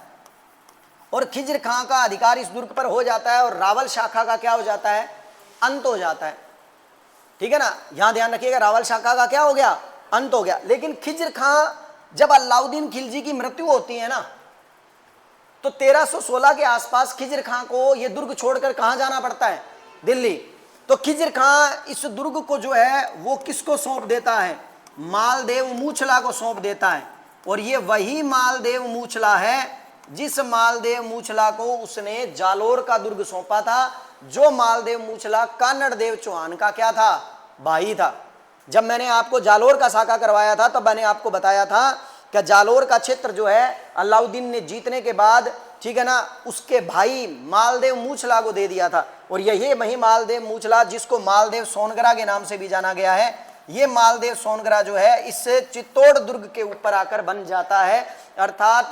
और खिजर खां का अधिकार इस दुर्ग पर हो जाता है और रावल शाखा का क्या हो जाता है, अंत हो जाता है। ठीक है ना, यहां ध्यान रखिएगा, रावल शाखा का क्या हो गया, अंत हो गया। लेकिन खिजर खां, जब अलाउद्दीन खिलजी की मृत्यु होती है ना, तो 1316 के आसपास खिजर खां को यह दुर्ग छोड़कर कहां जाना पड़ता है, दिल्ली। तो खिजर खां इस दुर्ग को जो है वो किसको सौंप देता है, मालदेव मूछला को सौंप देता है। और ये वही मालदेव मूछला है जिस मालदेव मूछला को उसने जालोर का दुर्ग सौंपा था, जो मालदेव मूछला कानड़ देव चौहान का क्या था, भाई था। जब मैंने आपको जालोर का साका करवाया था तब मैंने आपको बताया था कि जालोर का क्षेत्र जो है अलाउद्दीन ने जीतने के बाद, ठीक है ना, उसके भाई मालदेव मूछला को दे दिया था। और यही वही मालदेव मूछला जिसको मालदेव सोनगरा के नाम से भी जाना गया है, ये मालदेव सोनगरा जो है इस चित्तौड़ दुर्ग के ऊपर आकर बन जाता है। अर्थात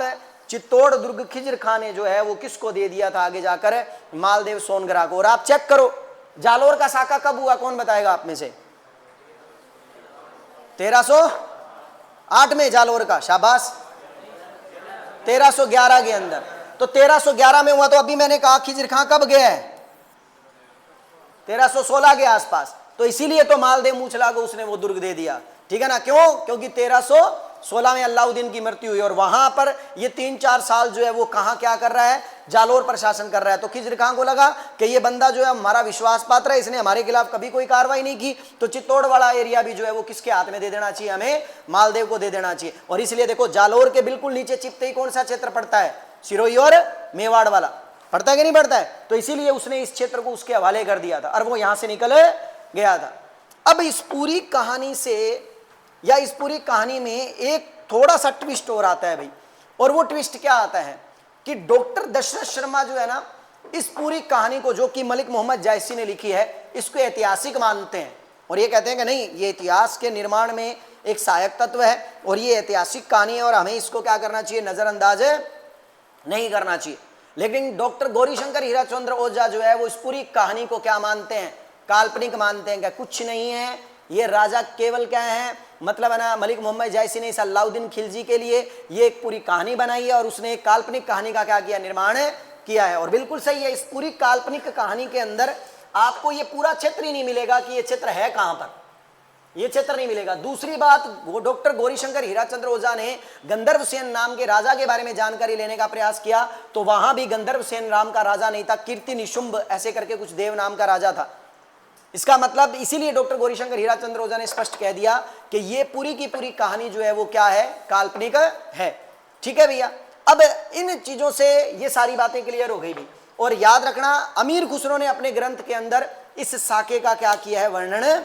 चित्तौड़ दुर्ग खिजर खां ने जो है वो किसको दे दिया था आगे जाकर, मालदेव सोनगरा को। और आप चेक करो जालोर का साका कब हुआ, कौन बताएगा आप में से, 1308 में जालोर का, शाबाश, 1311 के अंदर। तो 1311 में हुआ, तो अभी मैंने कहा खिजर खां कब गया है, 1316 के आसपास। तो इसीलिए तो मालदेव मूछला को उसने वो दुर्ग दे दिया। ठीक है ना, क्यों, क्योंकि 1316 में अलाउद्दीन की मृत्यु हुई और वहां पर ये 3-4 साल जो है वो कहां क्या कर रहा है, जालोर पर शासन कर रहा है। तो खिजर खां को लगा कि ये बंदा जो है हमारा विश्वास पात्र है, इसने हमारे खिलाफ कभी कोई कार्रवाई नहीं की, तो चित्तौड़ वाला एरिया भी जो है वो किसके हाथ में दे देना चाहिए, हमें मालदेव को दे देना चाहिए। और इसलिए देखो जालोर के बिल्कुल नीचे चिपते ही कौन सा क्षेत्र पड़ता है, सिरोही और मेवाड़ वाला, पड़ता है कि नहीं पड़ता है। तो इसीलिए उसने इस क्षेत्र को उसके हवाले कर दिया था और वो यहां से निकल गया था। अब इस पूरी कहानी से, या इस पूरी कहानी में एक थोड़ा सा ट्विस्ट और आता है भाई, और वो ट्विस्ट क्या आता है कि डॉक्टर दशरथ शर्मा जो है ना, इस पूरी कहानी को जो कि मलिक मोहम्मद जायसी ने लिखी है, इसको ऐतिहासिक मानते हैं और ये कहते हैं कि नहीं, ये इतिहास के निर्माण में एक सहायक तत्व है और ये ऐतिहासिक कहानी है और हमें इसको क्या करना चाहिए, नजरअंदाज नहीं करना चाहिए। लेकिन डॉक्टर गौरीशंकर हीराचंद्र ओझा जो है वो इस पूरी कहानी को क्या मानते हैं, काल्पनिक मानते हैं, क्या कुछ नहीं है, ये राजा केवल क्या है, मतलब है ना, मलिक मोहम्मद जायसी ने इस अलाउद्दीन खिलजी के लिए ये एक पूरी कहानी बनाई है और उसने एक काल्पनिक कहानी का क्या किया, निर्माण किया है। और बिल्कुल सही है, इस पूरी काल्पनिक कहानी के अंदर आपको ये पूरा क्षेत्र ही नहीं मिलेगा कि ये क्षेत्र है कहां पर, ये क्षेत्र नहीं मिलेगा। दूसरी बात, वो डॉक्टर गौरीशंकर हीराचंद्र ओझा ने गंधर्व सेन नाम के राजा के बारे में जानकारी लेने का प्रयास किया, तो वहां भी गंधर्व सेन नाम का राजा नहीं था, कीर्ति निशुंभ ऐसे करके कुछ देव नाम का राजा था। इसका मतलब इसीलिए डॉक्टर गौरीशंकर हीराचंद्र ओझा ने स्पष्ट कह दिया कि ये पूरी की पूरी कहानी जो है वो क्या है, काल्पनिक है। ठीक है भैया, अब इन चीजों से ये सारी बातें क्लियर हो गई भी। और याद रखना, अमीर खुसरो ने अपने ग्रंथ के अंदर इस साके का क्या किया है, वर्णन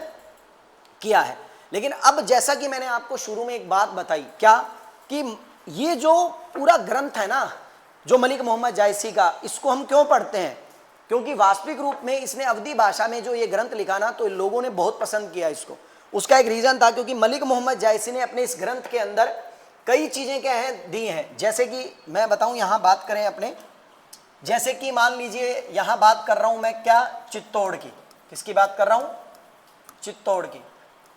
किया है। लेकिन अब जैसा कि मैंने आपको शुरू में एक बात बताई, क्या कि ये जो पूरा ग्रंथ है ना, जो मलिक मोहम्मद जायसी का, इसको हम क्यों पढ़ते हैं? क्योंकि वास्तविक रूप में इसने अवधी भाषा में जो ये ग्रंथ लिखा ना, तो लोगों ने बहुत पसंद किया इसको। उसका एक रीजन था, क्योंकि मलिक मोहम्मद जायसी ने अपने इस ग्रंथ के अंदर कई चीजें क्या हैं, दी हैं। जैसे कि मैं बताऊं, यहां बात करें अपने, जैसे कि मान लीजिए यहां बात कर रहा हूं मैं क्या, चित्तौड़ की। किसकी बात कर रहा हूं? चित्तौड़ की,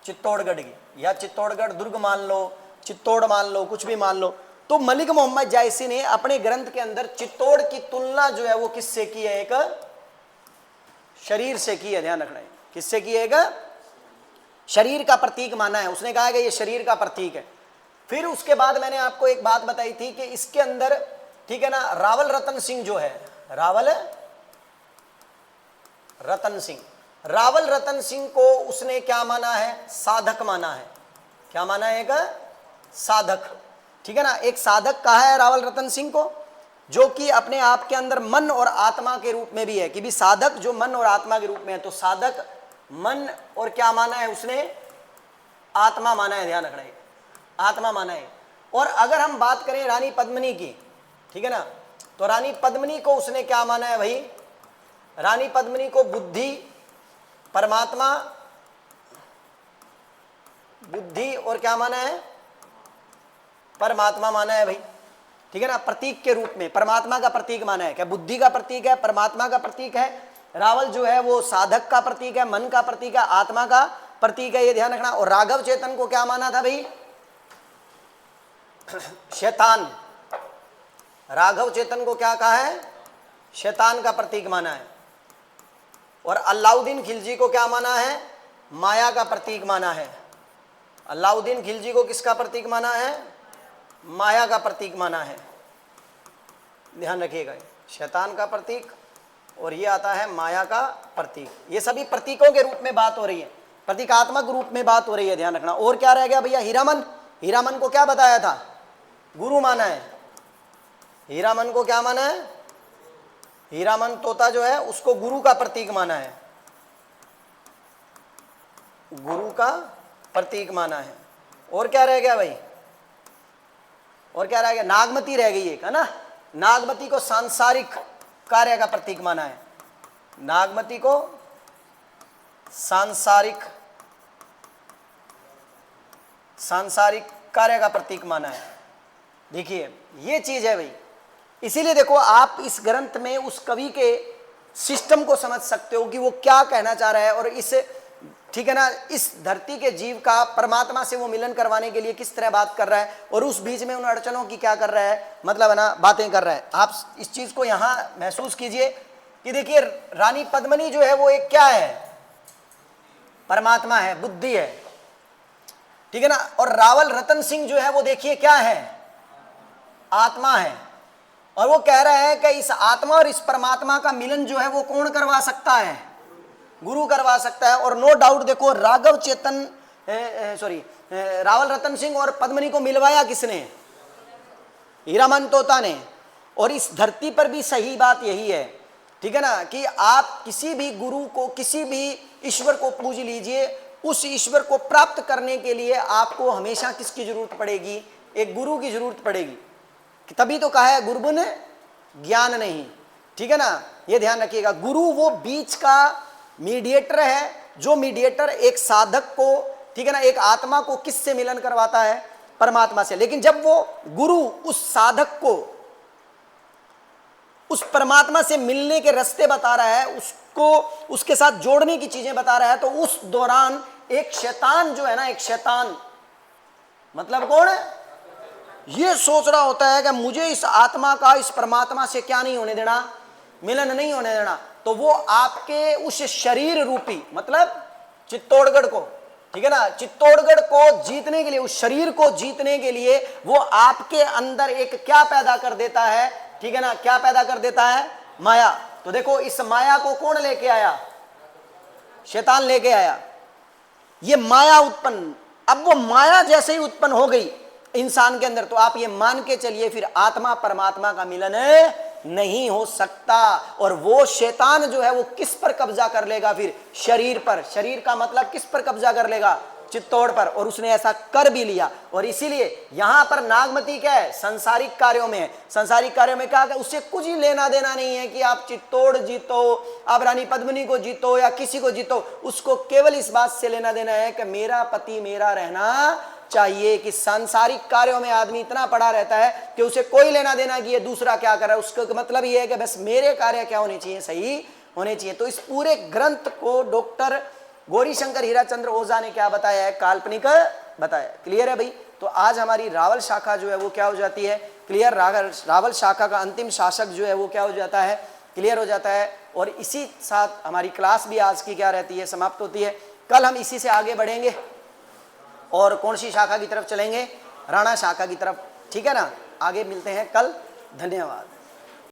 चित्तौड़गढ़ की, या चित्तौड़गढ़ दुर्ग मान लो, चित्तौड़ मान लो, कुछ भी मान लो। तो मलिक मोहम्मद जायसी ने अपने ग्रंथ के अंदर चित्तौड़ की तुलना जो है वो किससे की है? एक शरीर से की है। ध्यान रखना है, किससे की है? एक शरीर का प्रतीक माना है। उसने कहा कि ये शरीर का प्रतीक है। फिर उसके बाद मैंने आपको एक बात बताई थी कि इसके अंदर, ठीक है ना, रावल रतन सिंह जो है, रावल रतन सिंह, रावल रतन सिंह को उसने क्या माना है? साधक माना है। क्या माना है? एक साधक। ठीक है ना, एक साधक कहा है रावल रतन सिंह को, जो कि अपने आप के अंदर मन और आत्मा के रूप में भी है, कि भी साधक जो मन और आत्मा के रूप में है। तो साधक मन और क्या माना है उसने? आत्मा माना है। ध्यान रखना है, आत्मा माना है। और अगर हम बात करें रानी पद्मिनी की, ठीक है ना, तो रानी पद्मिनी को उसने क्या माना है भाई? रानी पद्मिनी को बुद्धि, परमात्मा, बुद्धि और क्या माना है? परमात्मा माना है भाई। ठीक है ना, प्रतीक के रूप में परमात्मा का प्रतीक माना है। क्या बुद्धि का प्रतीक है, परमात्मा का प्रतीक है। रावल जो है वो साधक का प्रतीक है, मन का प्रतीक है, आत्मा का प्रतीक है, ये ध्यान रखना। और राघव चेतन को क्या माना था भाई? शैतान। राघव चेतन को क्या कहा है? शैतान का प्रतीक माना है। और अलाउद्दीन खिलजी को क्या माना है? माया का प्रतीक माना है। अलाउद्दीन खिलजी को किसका प्रतीक माना है? माया का प्रतीक माना है। ध्यान रखिएगा, शैतान का प्रतीक और ये आता है माया का प्रतीक। ये सभी प्रतीकों के रूप में बात हो रही है, प्रतीकात्मक रूप में बात हो रही है। ध्यान रखना। और क्या रह गया भैया? हीरामन। हीरामन को क्या बताया था? गुरु माना है। हीरामन को क्या माना है? हीरामन तोता जो है उसको गुरु का प्रतीक माना है, गुरु का प्रतीक माना है। और क्या रह गया भाई? और क्या रह गया? नागमती रह गई एक, है ना। नागमती को सांसारिक कार्य का प्रतीक माना है। नागमती को सांसारिक कार्य का प्रतीक माना है। देखिए ये चीज है भाई। इसीलिए देखो, आप इस ग्रंथ में उस कवि के सिस्टम को समझ सकते हो कि वो क्या कहना चाह रहा है, और इस, ठीक है ना, इस धरती के जीव का परमात्मा से वो मिलन करवाने के लिए किस तरह बात कर रहा है, और उस बीच में उन अड़चनों की क्या कर रहा है, मतलब है ना, बातें कर रहा है। आप इस चीज को यहां महसूस कीजिए कि देखिए, रानी पद्मिनी जो है वो एक क्या है? परमात्मा है, बुद्धि है। ठीक है ना। और रावल रतन सिंह जो है वो देखिए क्या है? आत्मा है। और वो कह रहा है कि इस आत्मा और इस परमात्मा का मिलन जो है वो कौन करवा सकता है? गुरु करवा सकता है। और नो डाउट देखो, राघव चेतन रावल रतन सिंह और पद्मिनी को मिलवाया किसने? हीरामन तोता ने। और इस धरती पर भी सही बात यही है, ठीक है ना, कि आप किसी भी गुरु को, किसी भी ईश्वर को पूज लीजिए, उस ईश्वर को प्राप्त करने के लिए आपको हमेशा किसकी जरूरत पड़ेगी? एक गुरु की जरूरत पड़ेगी। तभी तो कहा है गुरुबिन ज्ञान नहीं। ठीक है ना, ये ध्यान रखिएगा। गुरु वो बीच का मीडिएटर है, जो मीडिएटर एक साधक को, ठीक है ना, एक आत्मा को किससे मिलन करवाता है? परमात्मा से। लेकिन जब वो गुरु उस साधक को उस परमात्मा से मिलने के रास्ते बता रहा है, उसको उसके साथ जोड़ने की चीजें बता रहा है, तो उस दौरान एक शैतान जो है ना, एक शैतान मतलब कौन है? ये सोच रहा होता है कि मुझे इस आत्मा का इस परमात्मा से क्या नहीं होने देना? मिलन नहीं होने देना। तो वो आपके उस शरीर रूपी, मतलब चित्तौड़गढ़ को ठीक है ना। चित्तौड़गढ़ को जीतने के लिए, उस शरीर को जीतने के लिए वो आपके अंदर एक क्या पैदा कर देता है, ठीक है ना, क्या पैदा कर देता है, माया। तो देखो इस माया को कौन लेके आया, शैतान लेके आया। ये माया उत्पन्न, अब वो माया जैसे ही उत्पन्न हो गई इंसान के अंदर, तो आप ये मान के चलिए फिर आत्मा परमात्मा का मिलन नहीं हो सकता। और वो शैतान जो है वो किस पर कब्जा कर लेगा, फिर शरीर पर। शरीर का मतलब किस पर कब्जा कर लेगा, चित्तौड़ पर। और उसने ऐसा कर भी लिया। और इसीलिए यहां पर नागमती क्या है, संसारिक कार्यों में है। संसारिक कार्यों में क्या है, उससे कुछ ही लेना देना नहीं है कि आप चित्तौड़ जीतो, आप रानी पद्मिनी को जीतो या किसी को जीतो। उसको केवल इस बात से लेना देना है कि मेरा पति मेरा रहना चाहिए। कि सांसारिक कार्यों में आदमी इतना पड़ा रहता है कि उसे कोई लेना देना कि ये दूसरा क्या कर रहा है, उसका मतलब ये है कि बस मेरे कार्य क्या होने चाहिए, सही होने चाहिए। तो इस पूरे ग्रंथ को डॉक्टर गौरीशंकर हीराचंद्र ओझा ने क्या बताया है, काल्पनिक बताया। क्लियर है भाई। तो आज हमारी रावल शाखा जो है वो क्या हो जाती है, क्लियर। रावल शाखा का अंतिम शासक जो है वो क्या हो जाता है, क्लियर हो जाता है। और इसी साथ हमारी क्लास भी आज की क्या रहती है, समाप्त होती है। कल हम इसी से आगे बढ़ेंगे और कौन सी शाखा की तरफ चलेंगे, राणा शाखा की तरफ, ठीक है ना। आगे मिलते हैं कल, धन्यवाद।